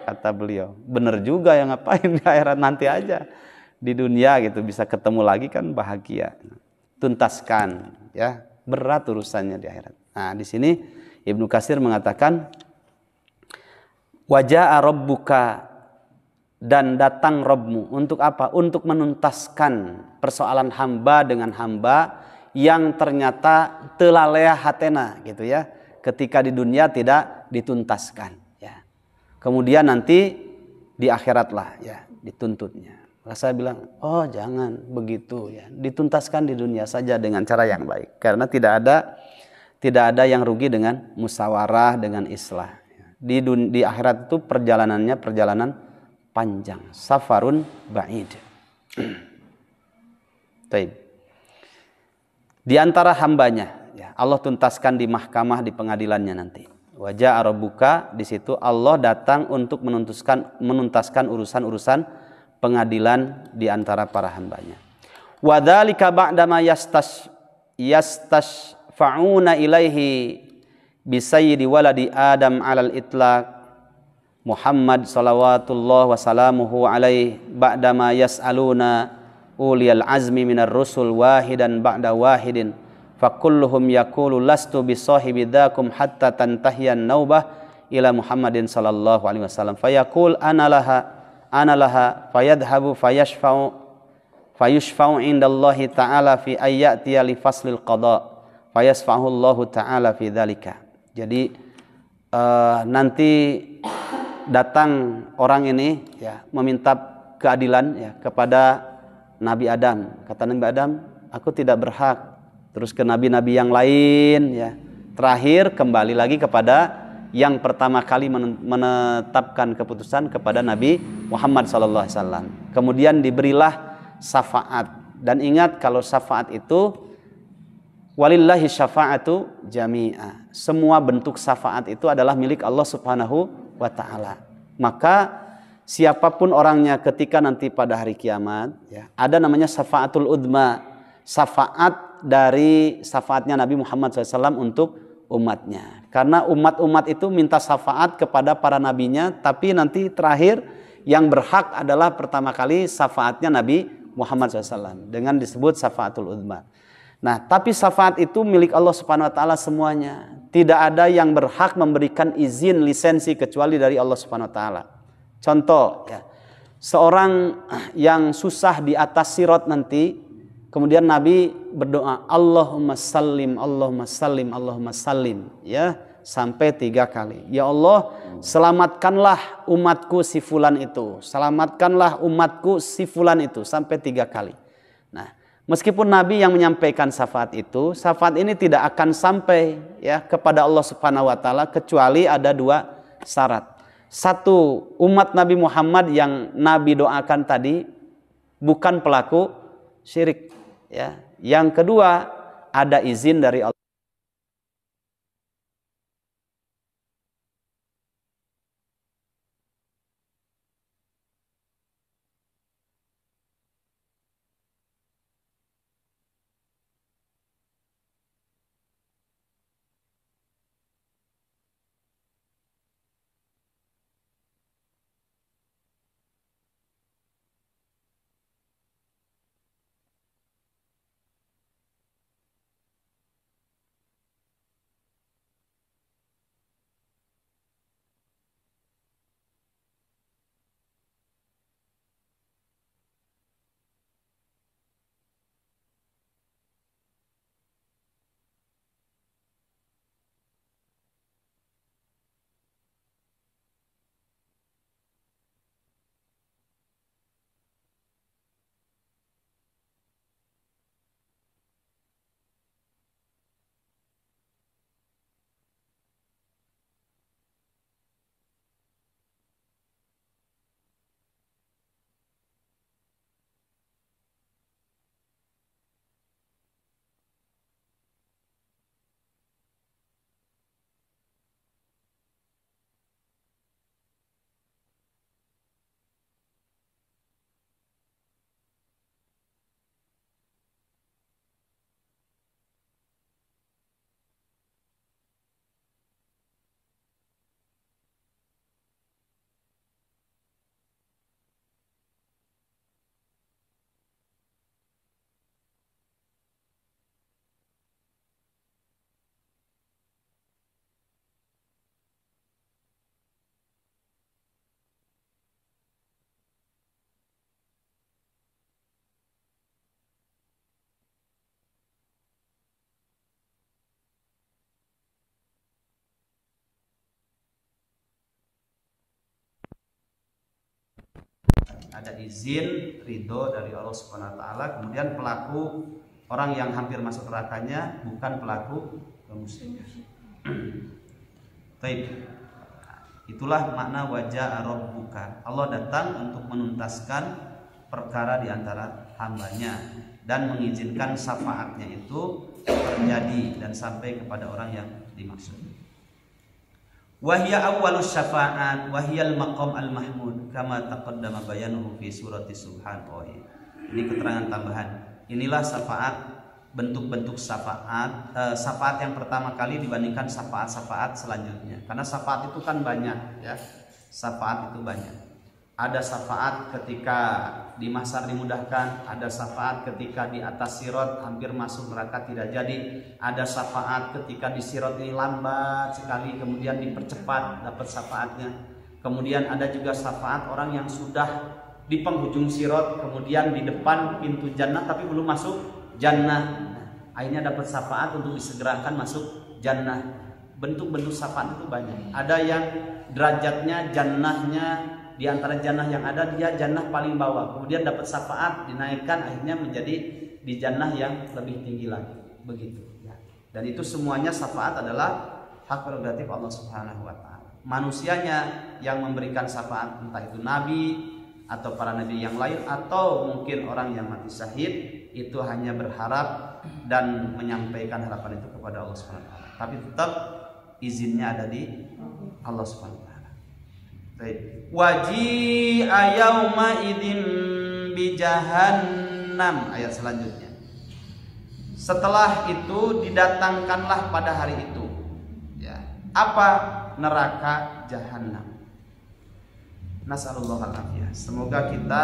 kata beliau. Bener juga ya, ngapain di akhirat, nanti aja. Di dunia gitu bisa ketemu lagi kan bahagia. Tuntaskan, ya, berat urusannya di akhirat. Nah, di sini Ibnu Katsir mengatakan waja'a rabbuka, dan datang Rabbmu untuk apa? Untuk menuntaskan persoalan hamba dengan hamba yang ternyata telalea hatena gitu ya. Ketika di dunia tidak dituntaskan, ya. Kemudian nanti di akhiratlah, ya, dituntutnya. Saya bilang, oh jangan begitu, ya. Dituntaskan di dunia saja dengan cara yang baik. Karena tidak ada yang rugi dengan musyawarah, dengan islah. Di akhirat itu perjalanannya perjalanan panjang, safarun ba'id. Taib. Di antara hambanya, ya, Allah tuntaskan di mahkamah, di pengadilannya nanti. Wajah rabbuka, di situ Allah datang untuk menuntaskan urusan-urusan pengadilan di antara para hambanya. Wadzalika ba'dama yastashfa'una ilaihi bisayyidi waladi Adam 'alal itlaq Muhammad salawatullah wa salamuhu alaihi ba'dama yas'aluna uliyal azmi minar rusul wahidan ba'da wahidin fakulluhum yaqulu lastu bisahibi dzakum hatta tantahiyan naubah ila Muhammadin sallallahu alaihi wasallam fayaqul ana laha fayadhhabu fayushfa'u indallahi ta'ala fi ayyatiya li faslil qada fayasfa'u Allahu ta'ala fi dzalika. Jadi nanti datang orang ini ya meminta keadilan ya kepada Nabi Adam. Kata Nabi Adam, aku tidak berhak. Terus ke nabi-nabi yang lain ya. Terakhir kembali lagi kepada yang pertama kali menetapkan keputusan kepada Nabi Muhammad SAW. Kemudian diberilah syafaat. Dan ingat kalau syafaat itu walillahi syafa'atu jami'a. Semua bentuk syafaat itu adalah milik Allah Subhanahu wa ta'ala. Maka siapapun orangnya ketika nanti pada hari kiamat ya, ada namanya syafaatul udma. Syafaat dari syafaatnya Nabi Muhammad SAW untuk umatnya. Karena umat-umat itu minta syafaat kepada para nabinya, tapi nanti terakhir yang berhak adalah pertama kali syafaatnya Nabi Muhammad SAW dengan disebut syafaatul udma. Nah, tapi syafaat itu milik Allah Subhanahu wa taala semuanya. Tidak ada yang berhak memberikan izin lisensi kecuali dari Allah Subhanahu wa taala. Contoh ya, seorang yang susah di atas sirat nanti, kemudian Nabi berdoa Allahumma sallim, Allahumma sallim, Allahumma sallim ya sampai 3 kali. Ya Allah, selamatkanlah umatku si fulan itu. Selamatkanlah umatku si fulan itu sampai 3 kali. Nah, meskipun Nabi yang menyampaikan syafaat itu, syafaat ini tidak akan sampai ya kepada Allah Subhanahu wa taala kecuali ada 2 syarat. Satu, umat Nabi Muhammad yang Nabi doakan tadi bukan pelaku syirik ya. Yang kedua, ada izin dari Allah. Ada izin ridho dari Allah Subhanahu wa taala, kemudian pelaku orang yang hampir masuk nerakanya bukan pelaku kemusyrikan. Baik. Itulah makna wajah rabbuka. Allah datang untuk menuntaskan perkara di antara hambanya dan mengizinkan syafaatnya itu terjadi dan sampai kepada orang yang dimaksud. Wahya awwalus syafa'at wahyal maqam al-mahmud kama taqaddama bayanuhu fi surati Subhan. Oh, ini keterangan tambahan. Inilah syafaat, bentuk-bentuk syafaat. Syafaat yang pertama kali dibandingkan syafaat-syafaat selanjutnya. Karena syafaat itu kan banyak ya. Syafaat itu banyak. ada syafaat ketika di mahsyar dimudahkan, ada syafaat ketika di atas sirat hampir masuk neraka tidak jadi, ada syafaat ketika di sirat ini lambat sekali kemudian dipercepat dapat syafaatnya. Kemudian ada juga syafaat orang yang sudah di penghujung sirat kemudian di depan pintu jannah tapi belum masuk jannah. Akhirnya dapat syafaat untuk disegerakan masuk jannah. Bentuk-bentuk syafaat itu banyak. Ada yang derajatnya jannahnya di antara jannah yang ada dia jannah paling bawah. Kemudian dapat syafaat dinaikkan akhirnya menjadi di jannah yang lebih tinggi lagi. Begitu ya. Dan itu semuanya syafaat adalah hak prerogatif Allah Subhanahu wa taala. Manusianya yang memberikan syafaat entah itu nabi atau para nabi yang lain atau mungkin orang yang mati syahid itu hanya berharap dan menyampaikan harapan itu kepada Allah Subhanahu wa taala. Tapi tetap izinnya ada di Allah Subhanahu wa taala. Baik. Waji'a yauma idzin bi jahannam, ayat selanjutnya. Setelah itu didatangkanlah pada hari itu. Ya. Apa? Neraka jahanam. Nasallallahu alaihi. Semoga kita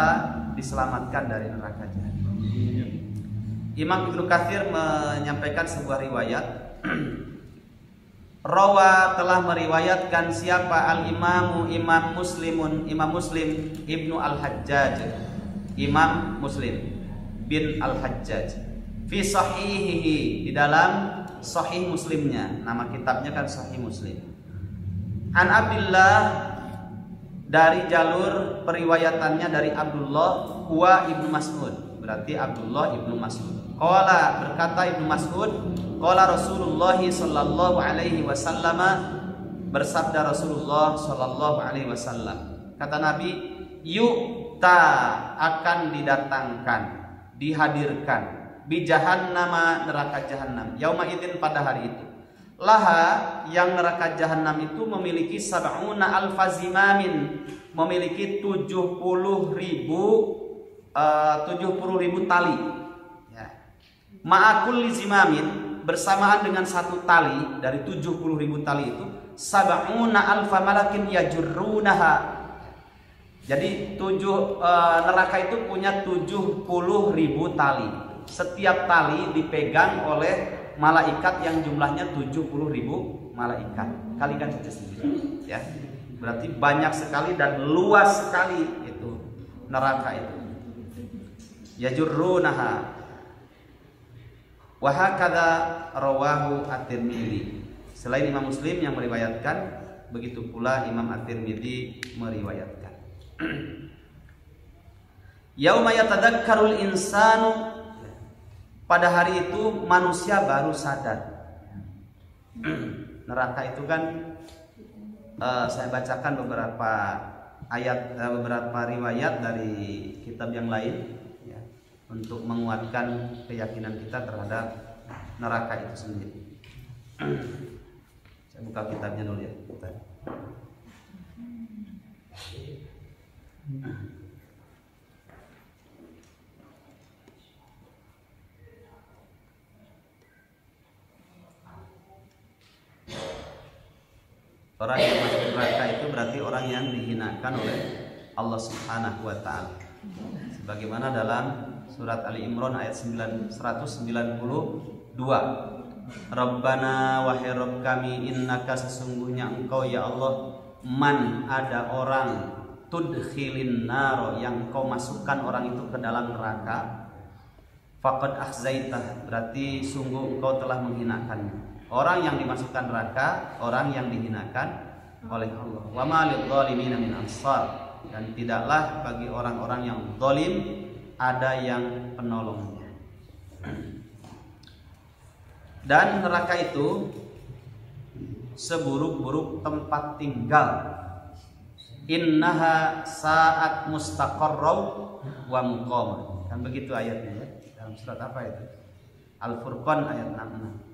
diselamatkan dari neraka jahanam. Imam Ibnu Katsir menyampaikan sebuah riwayat. Rawa telah meriwayatkan siapa al-imamu Imam Muslim Ibnu Al-Hajjaj, Imam Muslim bin Al-Hajjaj fi sahihihi, di dalam sahih Muslimnya, nama kitabnya kan Sahih Muslim. An Abdullah, dari jalur periwayatannya dari Abdullah huwa Ibnu Mas'ud, berarti Abdullah Ibnu Mas'ud. Qala, berkata Ibnu Mas'ud, qala Rasulullah sallallahu alaihi wasallam, bersabda Rasulullah sallallahu alaihi wasallam, kata Nabi, yu'ta, akan didatangkan, dihadirkan, bi jahannama, neraka jahanam, yauma idzin, pada hari itu. Laha, yang neraka jahanam itu memiliki sab'una alfa zimamin, memiliki 70.000 tali. Ya. Ma'akul zimamin, bersamaan dengan satu tali dari 70.000 tali itu, sab'una alfa malakin yajurrunaha. Jadi neraka itu punya 70.000 tali. Setiap tali dipegang oleh malaikat yang jumlahnya 70.000 malaikat. Kalikan saja sendiri, ya. Berarti banyak sekali dan luas sekali itu neraka itu. Yajurrunaha. Wa hakadha rawahu At-Tirmidzi. Selain Imam Muslim yang meriwayatkan, begitu pula Imam At-Tirmidzi meriwayatkan. Yauma yatadakkarul insanu, pada hari itu manusia baru sadar. Neraka itu kan saya bacakan beberapa ayat, beberapa riwayat dari kitab yang lain, ya, untuk menguatkan keyakinan kita terhadap neraka itu sendiri. Saya buka kitabnya dulu ya. Orang yang masuk neraka itu berarti orang yang dihinakan oleh Allah Subhanahu wa taala. Sebagaimana dalam surat Ali Imran ayat 192. Rabbana wahai Rabb kami, innaka, sesungguhnya engkau ya Allah, man, ada orang, tudkhilin naro, yang engkau masukkan orang itu ke dalam neraka, faqad akhzaitah, berarti sungguh engkau telah menghinakannya. Orang yang dimasukkan neraka, orang yang dihinakan oleh Allah. Wa ma lidh-dhalimina min ansar, dan tidaklah bagi orang-orang yang zalim ada yang penolongnya. Dan neraka itu seburuk-buruk tempat tinggal. Innaha sa'at mustaqarraw wa muqamah. Kan begitu ayatnya ya. Dalam surat apa itu? Al-Furqan ayat 66.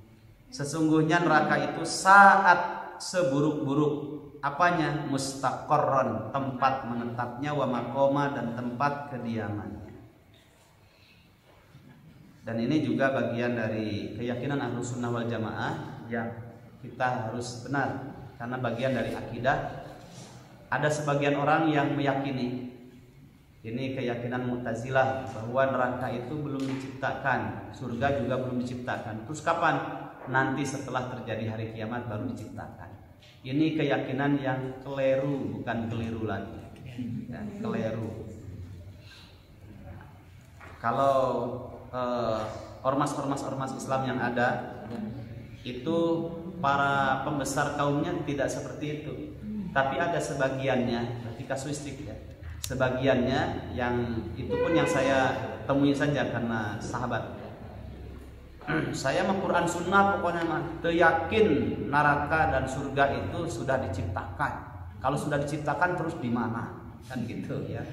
Sesungguhnya neraka itu saat seburuk-buruk apanya? Mustaqarron, tempat menetapnya, wa maqama, dan tempat kediamannya. Dan ini juga bagian dari keyakinan Ahlus Sunnah wal Jamaah yang kita harus benar, karena bagian dari akidah. Ada sebagian orang yang meyakini Ini keyakinan Mu'tazilah bahwa neraka itu belum diciptakan, surga juga belum diciptakan. Terus kapan? Nanti setelah terjadi hari kiamat baru diciptakan. Ini keyakinan yang keliru, bukan keliru lagi. Ya, keliru. Kalau ormas Islam yang ada itu para pembesar kaumnya tidak seperti itu. Tapi ada sebagiannya, berarti kasuistik ya. Sebagiannya yang itu pun yang saya temui saja karena sahabat. Saya mah Quran Sunnah pokoknya mah yakin neraka dan surga itu sudah diciptakan. Kalau sudah diciptakan terus di mana? Kan gitu ya.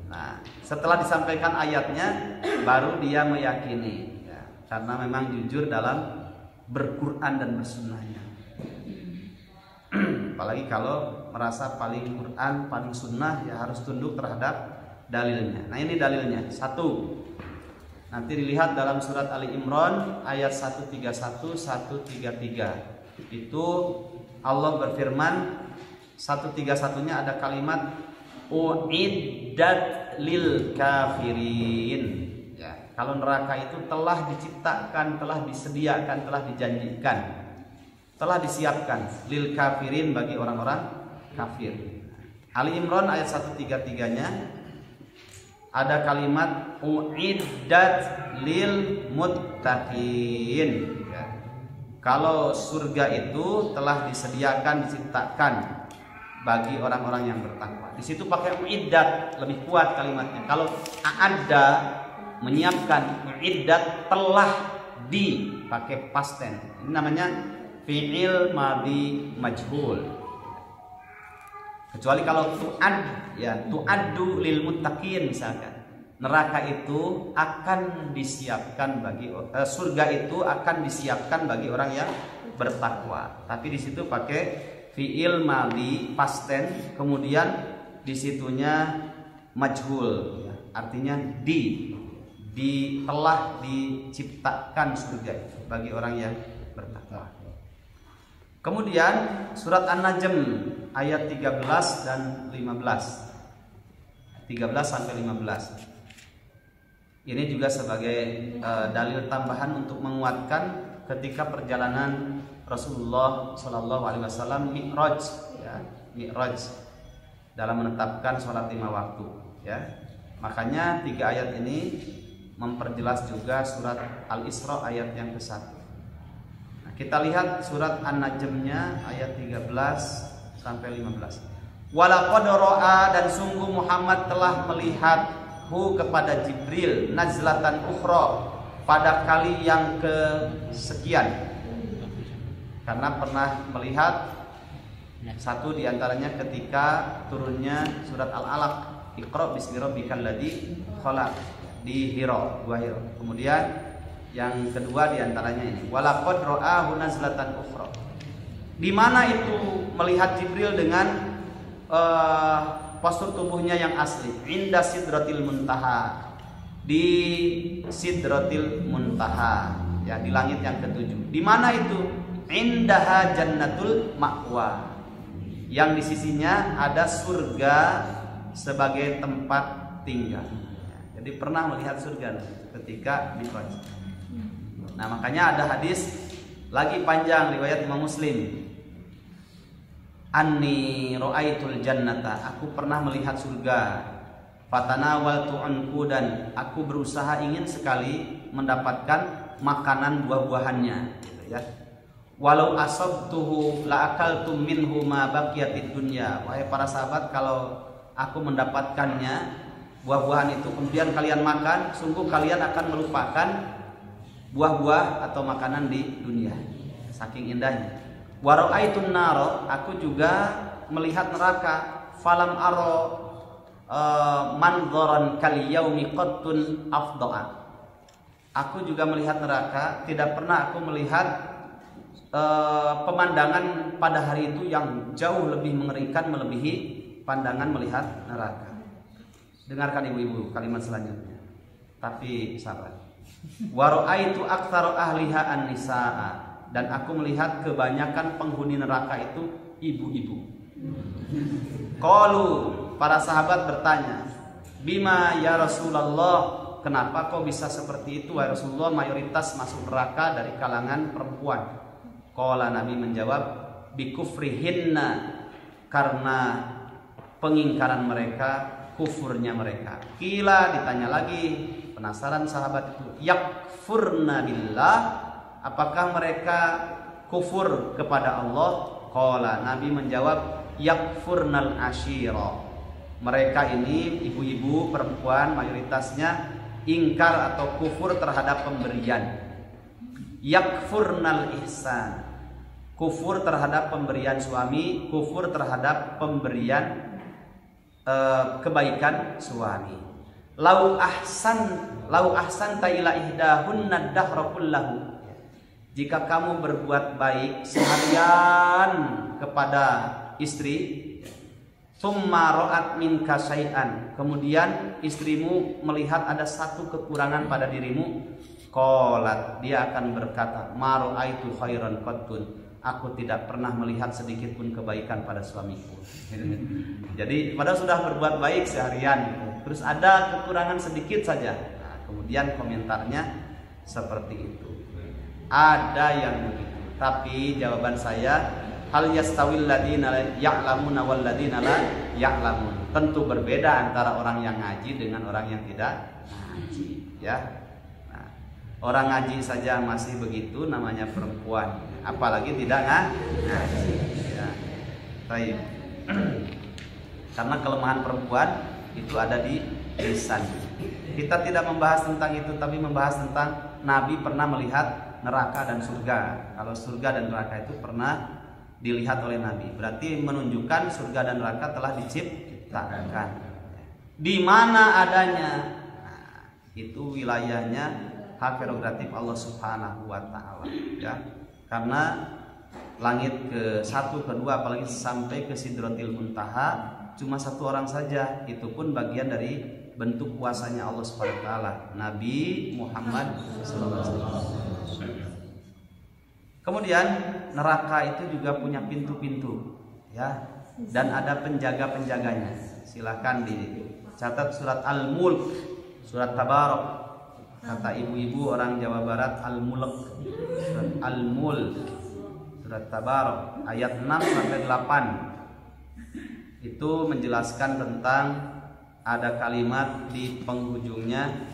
Nah, setelah disampaikan ayatnya baru dia meyakini ya, karena memang jujur dalam berquran dan bersunnahnya. Apalagi kalau merasa paling Quran, paling sunnah, ya harus tunduk terhadap dalilnya. Nah ini dalilnya. Satu, nanti dilihat dalam surat Ali Imran ayat 131, 133. Itu Allah berfirman, 131-nya ada kalimat uiddat lil kafirin. Ya, kalau neraka itu telah diciptakan, telah disediakan, telah dijanjikan, telah disiapkan lil kafirin, bagi orang-orang kafir. Ali Imran ayat 133-nya ada kalimat uiddat lil muttaqin. Ya. Kalau surga itu telah disediakan, diciptakan bagi orang-orang yang bertakwa. Di situ pakai uiddat, lebih kuat kalimatnya. Kalau ada menyiapkan, uiddat telah dipakai past tense. Ini namanya fi'il madhi majhul. Kecuali kalau tu'addu lil muttaqin misalkan. Neraka itu akan disiapkan bagi surga itu akan disiapkan bagi orang yang bertakwa. Tapi di situ pakai fi'il madhi past tense, kemudian di situnya majhul, artinya telah diciptakan surga itu bagi orang yang bertakwa. Kemudian surat An-Najm ayat 13 dan 15. 13 sampai 15. Ini juga sebagai dalil tambahan untuk menguatkan ketika perjalanan Rasulullah Shallallahu Alaihi Wasallam Mi'raj, ya, Mi'raj dalam menetapkan sholat 5 waktu. Ya, makanya 3 ayat ini memperjelas juga surat Al-Isra ayat yang ke-1. Kita lihat surat An-Najm-nya ayat 13 sampai 15. Walaqad ra'a, dan sungguh Muhammad telah melihat kepada Jibril nazlatan ukhra, pada kali yang kesekian. Karena pernah melihat satu diantaranya ketika turunnya surat Al-Alaq, Iqra bismi rabbikal ladzi khalaq, di Hira, Gua Hira. Kemudian yang kedua diantaranya ini, walaqad ra'ahu nazlatan ukhra. Di mana itu melihat Jibril dengan postur tubuhnya yang asli? Inda sidratil muntaha, di sidratil muntaha, ya, di langit yang ke-7. Di mana itu? Indaha jannatul ma'wa, yang di sisinya ada surga sebagai tempat tinggal. Jadi pernah melihat surga ketika Mi'raj. Nah, makanya ada hadis lagi panjang riwayat Imam Muslim. Anni ra'aitul jannata, aku pernah melihat surga. Fatanawaltu anku, dan aku berusaha ingin sekali mendapatkan makanan buah-buahannya, gitu ya. Walau asabtuhu la akaltum minhu ma baqiyatid dunya. Wahai para sahabat, kalau aku mendapatkannya, buah-buahan itu, kemudian kalian makan, sungguh kalian akan melupakan buah-buah atau makanan di dunia, saking indahnya. Wa ra'aitun naro, aku juga melihat neraka. Falam aro manzaran kal yaumi qattun afdha. Aku juga melihat neraka, tidak pernah aku melihat pemandangan pada hari itu yang jauh lebih mengerikan, melebihi pandangan melihat neraka. Dengarkan ibu-ibu kalimat selanjutnya. Tapi sabar. Wa ra'aitu aktsara ahliha an-nisaa, dan aku melihat kebanyakan penghuni neraka itu ibu-ibu. Qalu, para sahabat bertanya, Bima ya Rasulullah, kenapa kok bisa seperti itu wahai Rasulullah, mayoritas masuk neraka dari kalangan perempuan? Qala, Nabi menjawab, bikufrihinna, karena pengingkaran mereka, kufurnya mereka. Kila, ditanya lagi, penasaran sahabat itu, yakfurna billah, apakah mereka kufur kepada Allah? Qala, Nabi menjawab, yakfurnal ashira, mereka ini ibu-ibu perempuan mayoritasnya ingkar atau kufur terhadap pemberian. Yakfurnal ihsan, kufur terhadap pemberian suami, kufur terhadap pemberian kebaikan suami. Lau ahsan ta ila ihdahunna dahra kullahu, jika kamu berbuat baik seharian kepada istri, summa ra'at minka syai'an, kemudian istrimu melihat ada satu kekurangan pada dirimu, qalat, dia akan berkata, ma ra'aitu khairan qattun, aku tidak pernah melihat sedikit pun kebaikan pada suamiku. Jadi padahal sudah berbuat baik seharian, terus ada kekurangan sedikit saja. Nah, kemudian komentarnya seperti itu. Ada yang begitu. Tapi jawaban saya, hal yastawil ladina ya'lamuna wal ladina la ya'lamun. Tentu berbeda antara orang yang ngaji dengan orang yang tidak ngaji, ya. Nah, orang ngaji saja masih begitu, namanya perempuan, apalagi tidak ngaji, ya. Baik. Karena kelemahan perempuan itu ada di lisan. Kita tidak membahas tentang itu, tapi membahas tentang Nabi pernah melihat neraka dan surga. Kalau surga dan neraka itu pernah dilihat oleh Nabi, berarti menunjukkan surga dan neraka telah diciptakan. Di mana adanya, nah, itu wilayahnya hak prerogatif Allah Subhanahu wa taala, ya. Karena langit ke-1, ke-2, apalagi sampai ke Sidratil Muntaha cuma satu orang saja, itu pun bagian dari bentuk kuasanya Allah Subhanahu wa taala, Nabi Muhammad sallallahu alaihi wasallam. Kemudian neraka itu juga punya pintu-pintu, ya, dan ada penjaga-penjaganya. Silakan dicatat surat Al-Mulk, surat Tabarok. Kata ibu-ibu orang Jawa Barat, Al-Mulk, surat Al-Mulk, surat Tabarok ayat 6 sampai 8. Itu menjelaskan tentang, ada kalimat di penghujungnya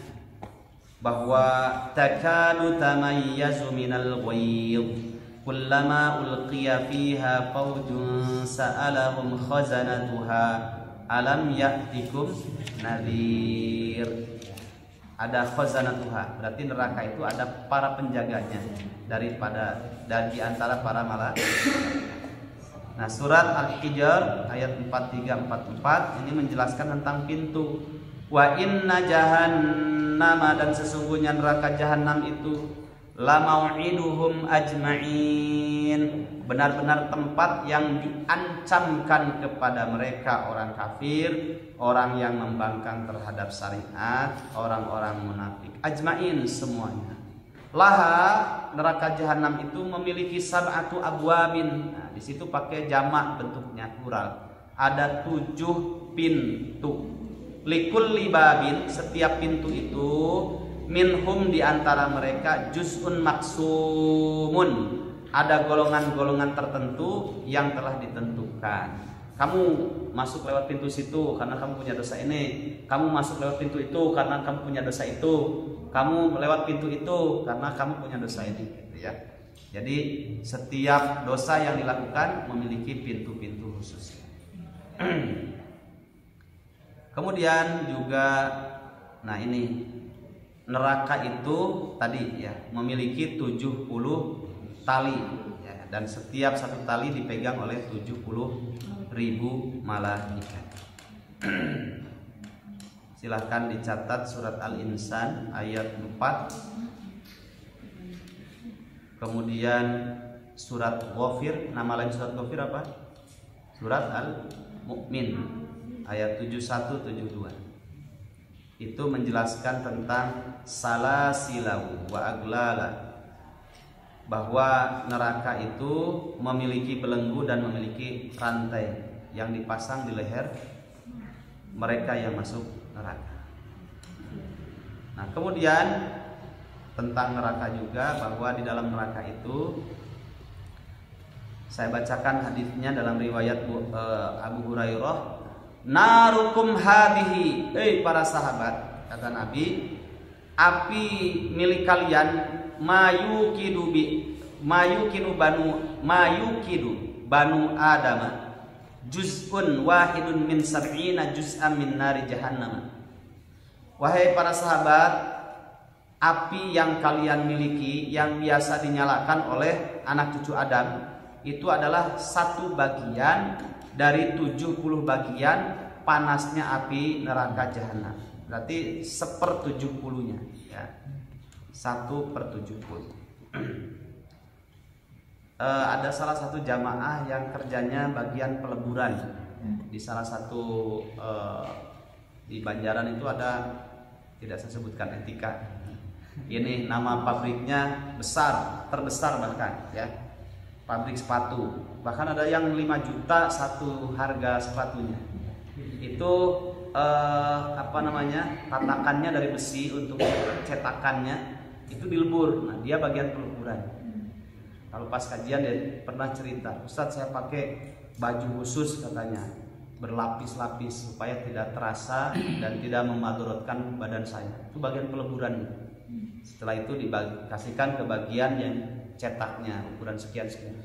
bahwa takadu tamayyazu minal ghayz kullama ulqiya fiha fawjun sa'alahum khazanatuha alam ya'tikum nadhir. Ada khazanatuha, berarti neraka itu ada para penjaganya dan di antara para malaikat. Nah, surat Al-Hijr ayat 43-44 ini menjelaskan tentang pintu. Wa inna jahannama, dan sesungguhnya neraka jahanam itu la mau'iduhum ajma'in, benar-benar tempat yang diancamkan kepada mereka orang kafir, orang yang membangkang terhadap syariat, orang-orang munafik, ajma'in semuanya. Laha, neraka jahanam itu memiliki sab'atu abwabin. Nah, di situ pakai jamak bentuknya, plural. Ada 7 pintu. Likulli babin, setiap pintu itu, minhum, di antara mereka, juz'un maksumun, ada golongan-golongan tertentu yang telah ditentukan. Kamu masuk lewat pintu situ karena kamu punya dosa ini, kamu masuk lewat pintu itu karena kamu punya dosa itu, kamu lewat pintu itu karena kamu punya dosa ini, gitu ya. Jadi setiap dosa yang dilakukan memiliki pintu-pintu khusus. Kemudian juga, nah ini neraka itu tadi ya memiliki 70 tali, ya, dan setiap satu tali dipegang oleh 70.000 malaikat. Silahkan dicatat surat Al-Insan ayat 4. Kemudian surat Ghafir, nama lain surat Ghafir apa? Surat Al-Mu'min ayat 71-72. Itu menjelaskan tentang salasilahu wa aglala, bahwa neraka itu memiliki belenggu dan memiliki rantai yang dipasang di leher mereka yang masuk neraka. Nah, kemudian tentang neraka juga, bahwa di dalam neraka itu saya bacakan hadisnya dalam riwayat Abu Hurairah, narukum hadhihi, para sahabat, kata Nabi, api milik kalian mayukidu banu Adam juz'un wahidun min sab'ina juz'an min nari jahannam. Wahai para sahabat, api yang kalian miliki yang biasa dinyalakan oleh anak cucu Adam itu adalah 1 bagian dari 70 bagian panasnya api neraka jahanam. Berarti 1/70-nya, ya. 1/70. Ada salah satu jamaah yang kerjanya bagian peleburan di salah satu di Banjaran itu ada, tidak saya sebutkan etika. Ini nama pabriknya besar, terbesar bahkan, ya. Pabrik sepatu. Bahkan ada yang 5 juta satu harga sepatunya. Itu tatakannya dari besi untuk cetakannya itu dilebur. Nah, dia bagian peleburan. Kalau pas kajian dia pernah cerita, Ustadz saya pakai baju khusus katanya, berlapis-lapis supaya tidak terasa dan tidak memadorotkan badan saya. Itu bagian peleburan. Setelah itu dikasihkan ke bagian yang cetaknya ukuran sekian-sekian.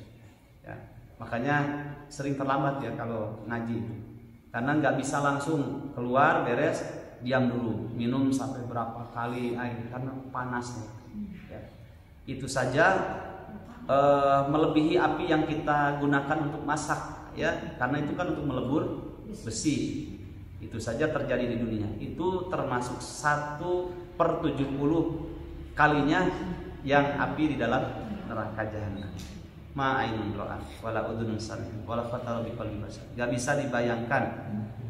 Ya. Makanya sering terlambat ya kalau ngaji, karena nggak bisa langsung keluar beres, diam dulu, minum sampai berapa kali air karena panasnya. Ya. Itu saja melebihi api yang kita gunakan untuk masak, ya, karena itu kan untuk melebur besi. Itu saja terjadi di dunia. Itu termasuk 1/70 kalinya yang api di dalam neraka jahanam. Ma'ainun ra'at wala udhunun sami'at wala khatara biqalbi bashar. Gak bisa dibayangkan,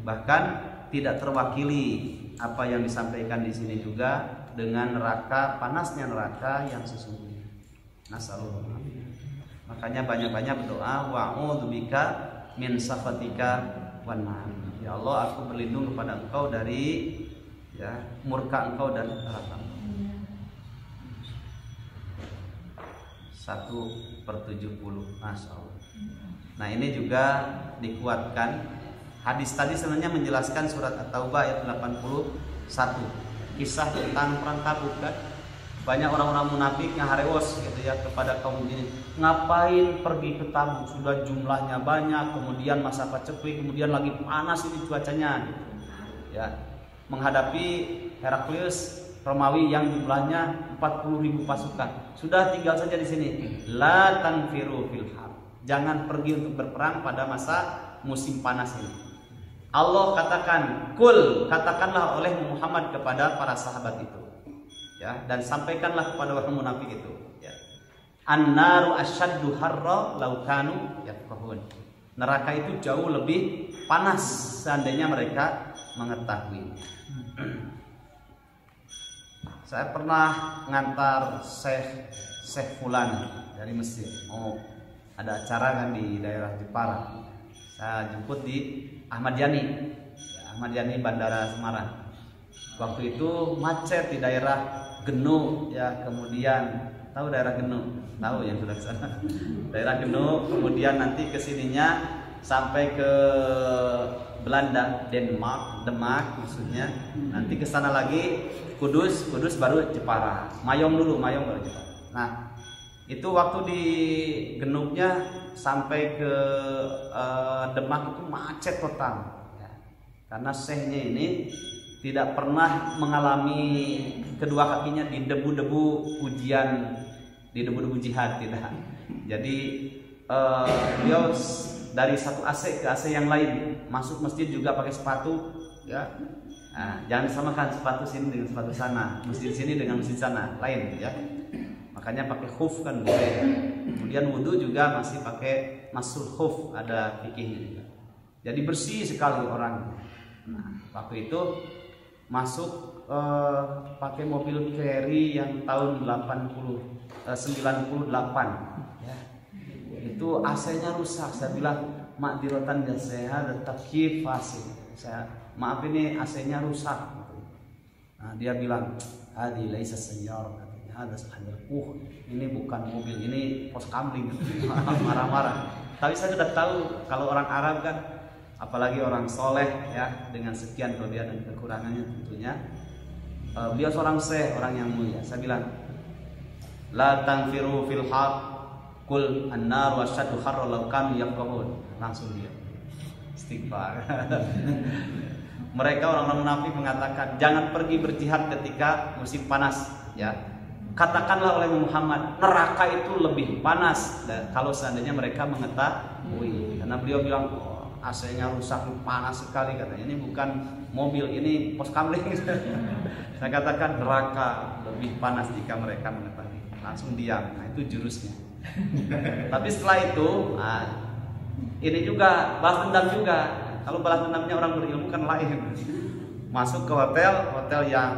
bahkan tidak terwakili apa yang disampaikan di sini juga dengan neraka, panasnya neraka yang sesungguhnya. Nasallallahu. Makanya banyak-banyak berdoa, wa'udzubika min sakhatika wan nar. Ya Allah, aku berlindung kepada Engkau dari murka Engkau dan neraka. 1/70, Masya Allah. Nah, ini juga dikuatkan. Hadis tadi sebenarnya menjelaskan surat At-Taubah ayat 81, kisah tentang perang Tabuk kan. Banyak orang-orang munafik yang harewos gitu ya kepada kaum ini. Ngapain pergi ke Tabuk? Sudah jumlahnya banyak, kemudian masa paceklik, kemudian lagi panas ini cuacanya gitu. Ya, menghadapi Heraklius Romawi yang jumlahnya 40.000 pasukan. Sudah tinggal saja di sini. La tanfiru fil har. Jangan pergi untuk berperang pada masa musim panas ini. Allah katakan, kul, katakanlah oleh Muhammad kepada para sahabat itu. Ya, dan sampaikanlah kepada orang munafik itu, ya. An-naru asyaddu harra law kanu yafqahun. Neraka itu jauh lebih panas seandainya mereka mengetahui. Saya pernah ngantar Syekh Fulan dari Mesir. Ada acara kan di daerah Jepara. Saya jemput di Ahmad Yani, Ahmad Yani Bandara Semarang. Waktu itu macet di daerah Genu, ya, kemudian tahu daerah Genu, tahu yang sudah ke sana. Daerah Genu, kemudian nanti kesininya sampai ke Belanda, Denmark maksudnya. Nanti ke sana lagi Kudus baru Jepara. Mayong baru Jepara. Nah, itu waktu di Genuknya sampai ke Demak itu macet total. Ya. Karena syekhnya ini tidak pernah mengalami kedua kakinya di debu-debu ujian, di debu-debu jihad, tidak. Jadi beliau dari satu AC ke AC yang lain, masuk masjid juga pakai sepatu, ya. Nah, jangan disamakan sepatu sini dengan sepatu sana, masjid sini dengan masjid sana, lain, ya. Makanya pakai khuf kan boleh. Kemudian wudhu juga masih pakai masul khuf, ada fikihnya juga. Jadi bersih sekali orang. Nah, waktu itu masuk pakai mobil carry yang tahun 98, ya. Itu AC-nya rusak. Saya bilang makdirotan dan sehat, takyif fasid. Saya maaf ini AC-nya rusak gitu. Nah, dia bilang, "Hadi laisa sayyar," katanya. "Ada sadar. Ini bukan mobil, ini pos kamling." Marah-marah. Tapi saya sudah tahu kalau orang Arab kan, apalagi orang soleh ya, dengan sekian kelebihan dan kekurangannya tentunya. Beliau seorang syekh, orang yang mulia. Saya bilang, "La tanfiru fil har, kul an-nar wasyaddu harra law kanu yafqahun." Langsung dia istighfar. Mereka orang-orang munafik mengatakan, jangan pergi berjihad ketika musim panas ya. Katakanlah oleh Muhammad, neraka itu lebih panas kalau seandainya mereka mengetahui. Karena beliau bilang, AC-nya rusak, panas sekali katanya. Ini bukan mobil, ini pos kamling. Saya katakan neraka lebih panas jika mereka mengetahui. Langsung diam. Nah, itu jurusnya. Tapi setelah itu, ini juga balas dendam juga. Kalau balas dendamnya orang berilmu kan lain. Masuk ke hotel yang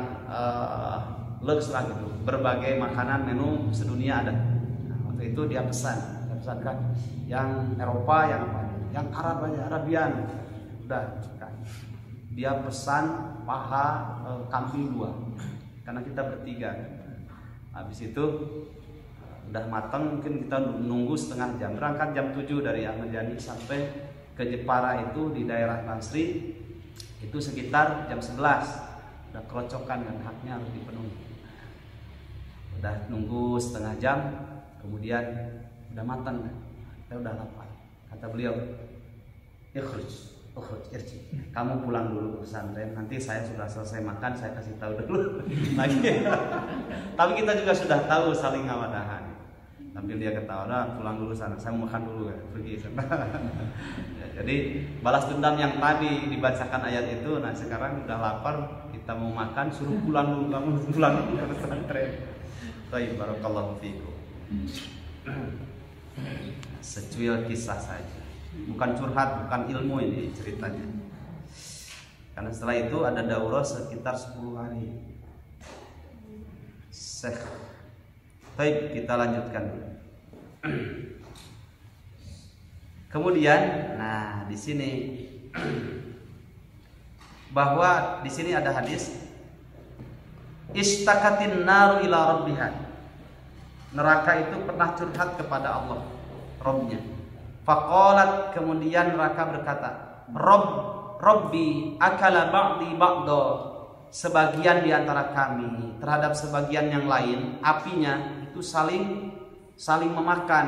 lux lah gitu. Berbagai makanan menu sedunia ada. Nah, waktu itu dia pesankan yang Eropa, yang apa? Yang Arab aja, Arabian. Udah kan. Dia pesan paha kambing 2. Karena kita bertiga. Habis itu udah matang, mungkin kita nunggu setengah jam. Berangkat jam 7 dari Ahmad Yani sampai ke Jepara itu di daerah Bansri itu sekitar jam 11. Udah kerocokan kan, haknya harus dipenuhi. Udah nunggu setengah jam, kemudian udah matang, kita udah lapar. Kata beliau, "Ikhruj, irji. Kamu pulang dulu ke pesantren, nanti saya sudah selesai makan, saya kasih tahu dulu." Lagi. Tapi kita juga sudah tahu saling ngawadahan. Sambil dia ketawa, "Udah pulang dulu sana, saya mau makan dulu ya." Pergi sana. Ya, jadi balas dendam yang tadi dibacakan ayat itu, nah sekarang udah lapar, kita mau makan, suruh pulang dulu, kamu pulang dulu ke pesantren. Baik, barakallahu fiikum. Secuil kisah saja, bukan curhat, bukan ilmu ini ceritanya. Karena setelah itu ada daurah sekitar 10 hari. Baik, kita lanjutkan. Kemudian, nah di sini bahwa di sini ada hadis, istakatin naru ila rabbiha. Neraka itu pernah curhat kepada Allah, Rabbnya. Faqalat, kemudian neraka berkata, Rabbi akala ba'di ba'da. Sebagian di antara kami terhadap sebagian yang lain, apinya itu saling memakan.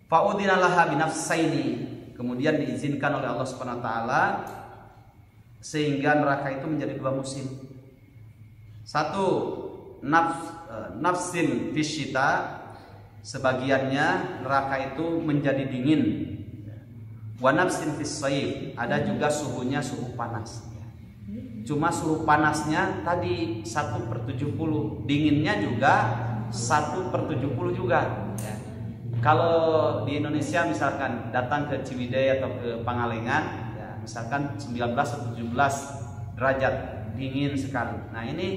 Fa'udina laha binafsaini. Kemudian diizinkan oleh Allah Subhanahu wa taala sehingga neraka itu menjadi 2 musim. Satu, nafsin fisyita, sebagiannya neraka itu menjadi dingin. Wa nafsin fis-sayf, ada juga suhunya suhu panas. Cuma suhu panasnya tadi 1/70, dinginnya juga 1/70 juga. Kalau di Indonesia misalkan datang ke Ciwidey atau ke Pangalengan, ya, misalkan 19 atau 17 derajat, dingin sekali. Nah ini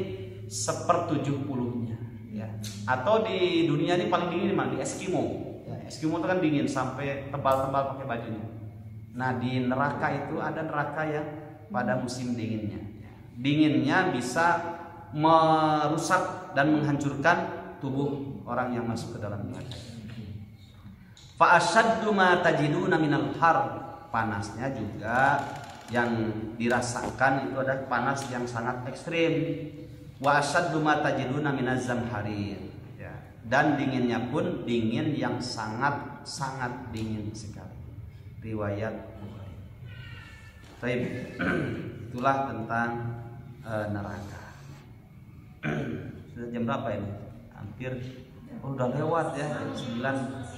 1/70-nya. Ya. Atau di dunia ini paling dingin di mana? Di Eskimo. Ya, Eskimo itu kan dingin sampai tebal-tebal pakai bajunya. Nah di neraka itu ada neraka yang pada musim dinginnya. Dinginnya bisa merusak dan menghancurkan tubuh orang yang masuk ke dalam neraka. Fa asyaddu ma tajiduna minal har, panasnya juga yang dirasakan itu adalah panas yang sangat ekstrim. Wa asyaddu ma tajiduna minaz zamharir, ya. Dan dinginnya pun dingin yang sangat dingin sekali. Riwayat Bukhari. Baik. Itulah tentang neraka. Sudah jam berapa ini? Hampir udah lewat ya, jam 9.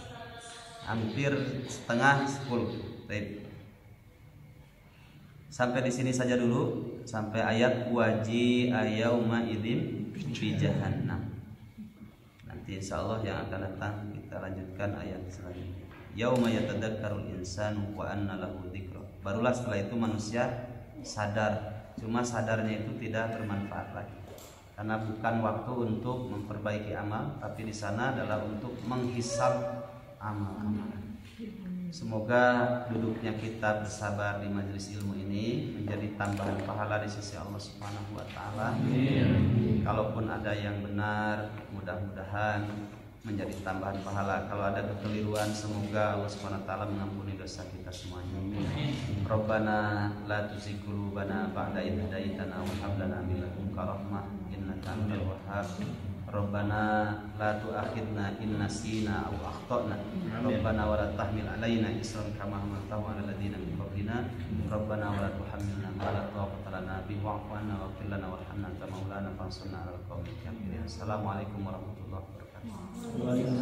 Hampir setengah 10. Baik. Sampai di sini saja dulu, sampai ayat waji ayauma idzin fi jahannam. Nanti insyaallah yang akan datang kita lanjutkan ayat selanjutnya. Yauma yatadzakkarul insanu wa anna lahu dzikra. Barulah setelah itu manusia sadar. Cuma sadarnya itu tidak bermanfaat lagi. Karena bukan waktu untuk memperbaiki amal, tapi di sana adalah untuk menghisab amal-amalan. Semoga duduknya kita bersabar di majelis ilmu ini menjadi tambahan pahala di sisi Allah Subhanahu wa taala. Kalaupun ada yang benar, mudah-mudahan menjadi tambahan pahala. Kalau ada kekeliruan, semoga Allah Subhanahu wa taala mengampuni dosa kita semuanya. Rabbana la tuzigh qulubana ba'da idh hadaitana wa hab lana min ladunka rahmah innaka antal wahhab. Rabbana la tu'akhidna in nasina aw akhtana. Rabbana wa la tahmil alaina isran kama hamaltahu 'ala alladziina min qablina. Rabbana wa la tuhammilna ma la taqata lana bihi wa'fu 'anna waghfir lana warhamna anta maulana fansurna 'alal qaumil kafirin. Assalamualaikum warahmatullahi wabarakatuh.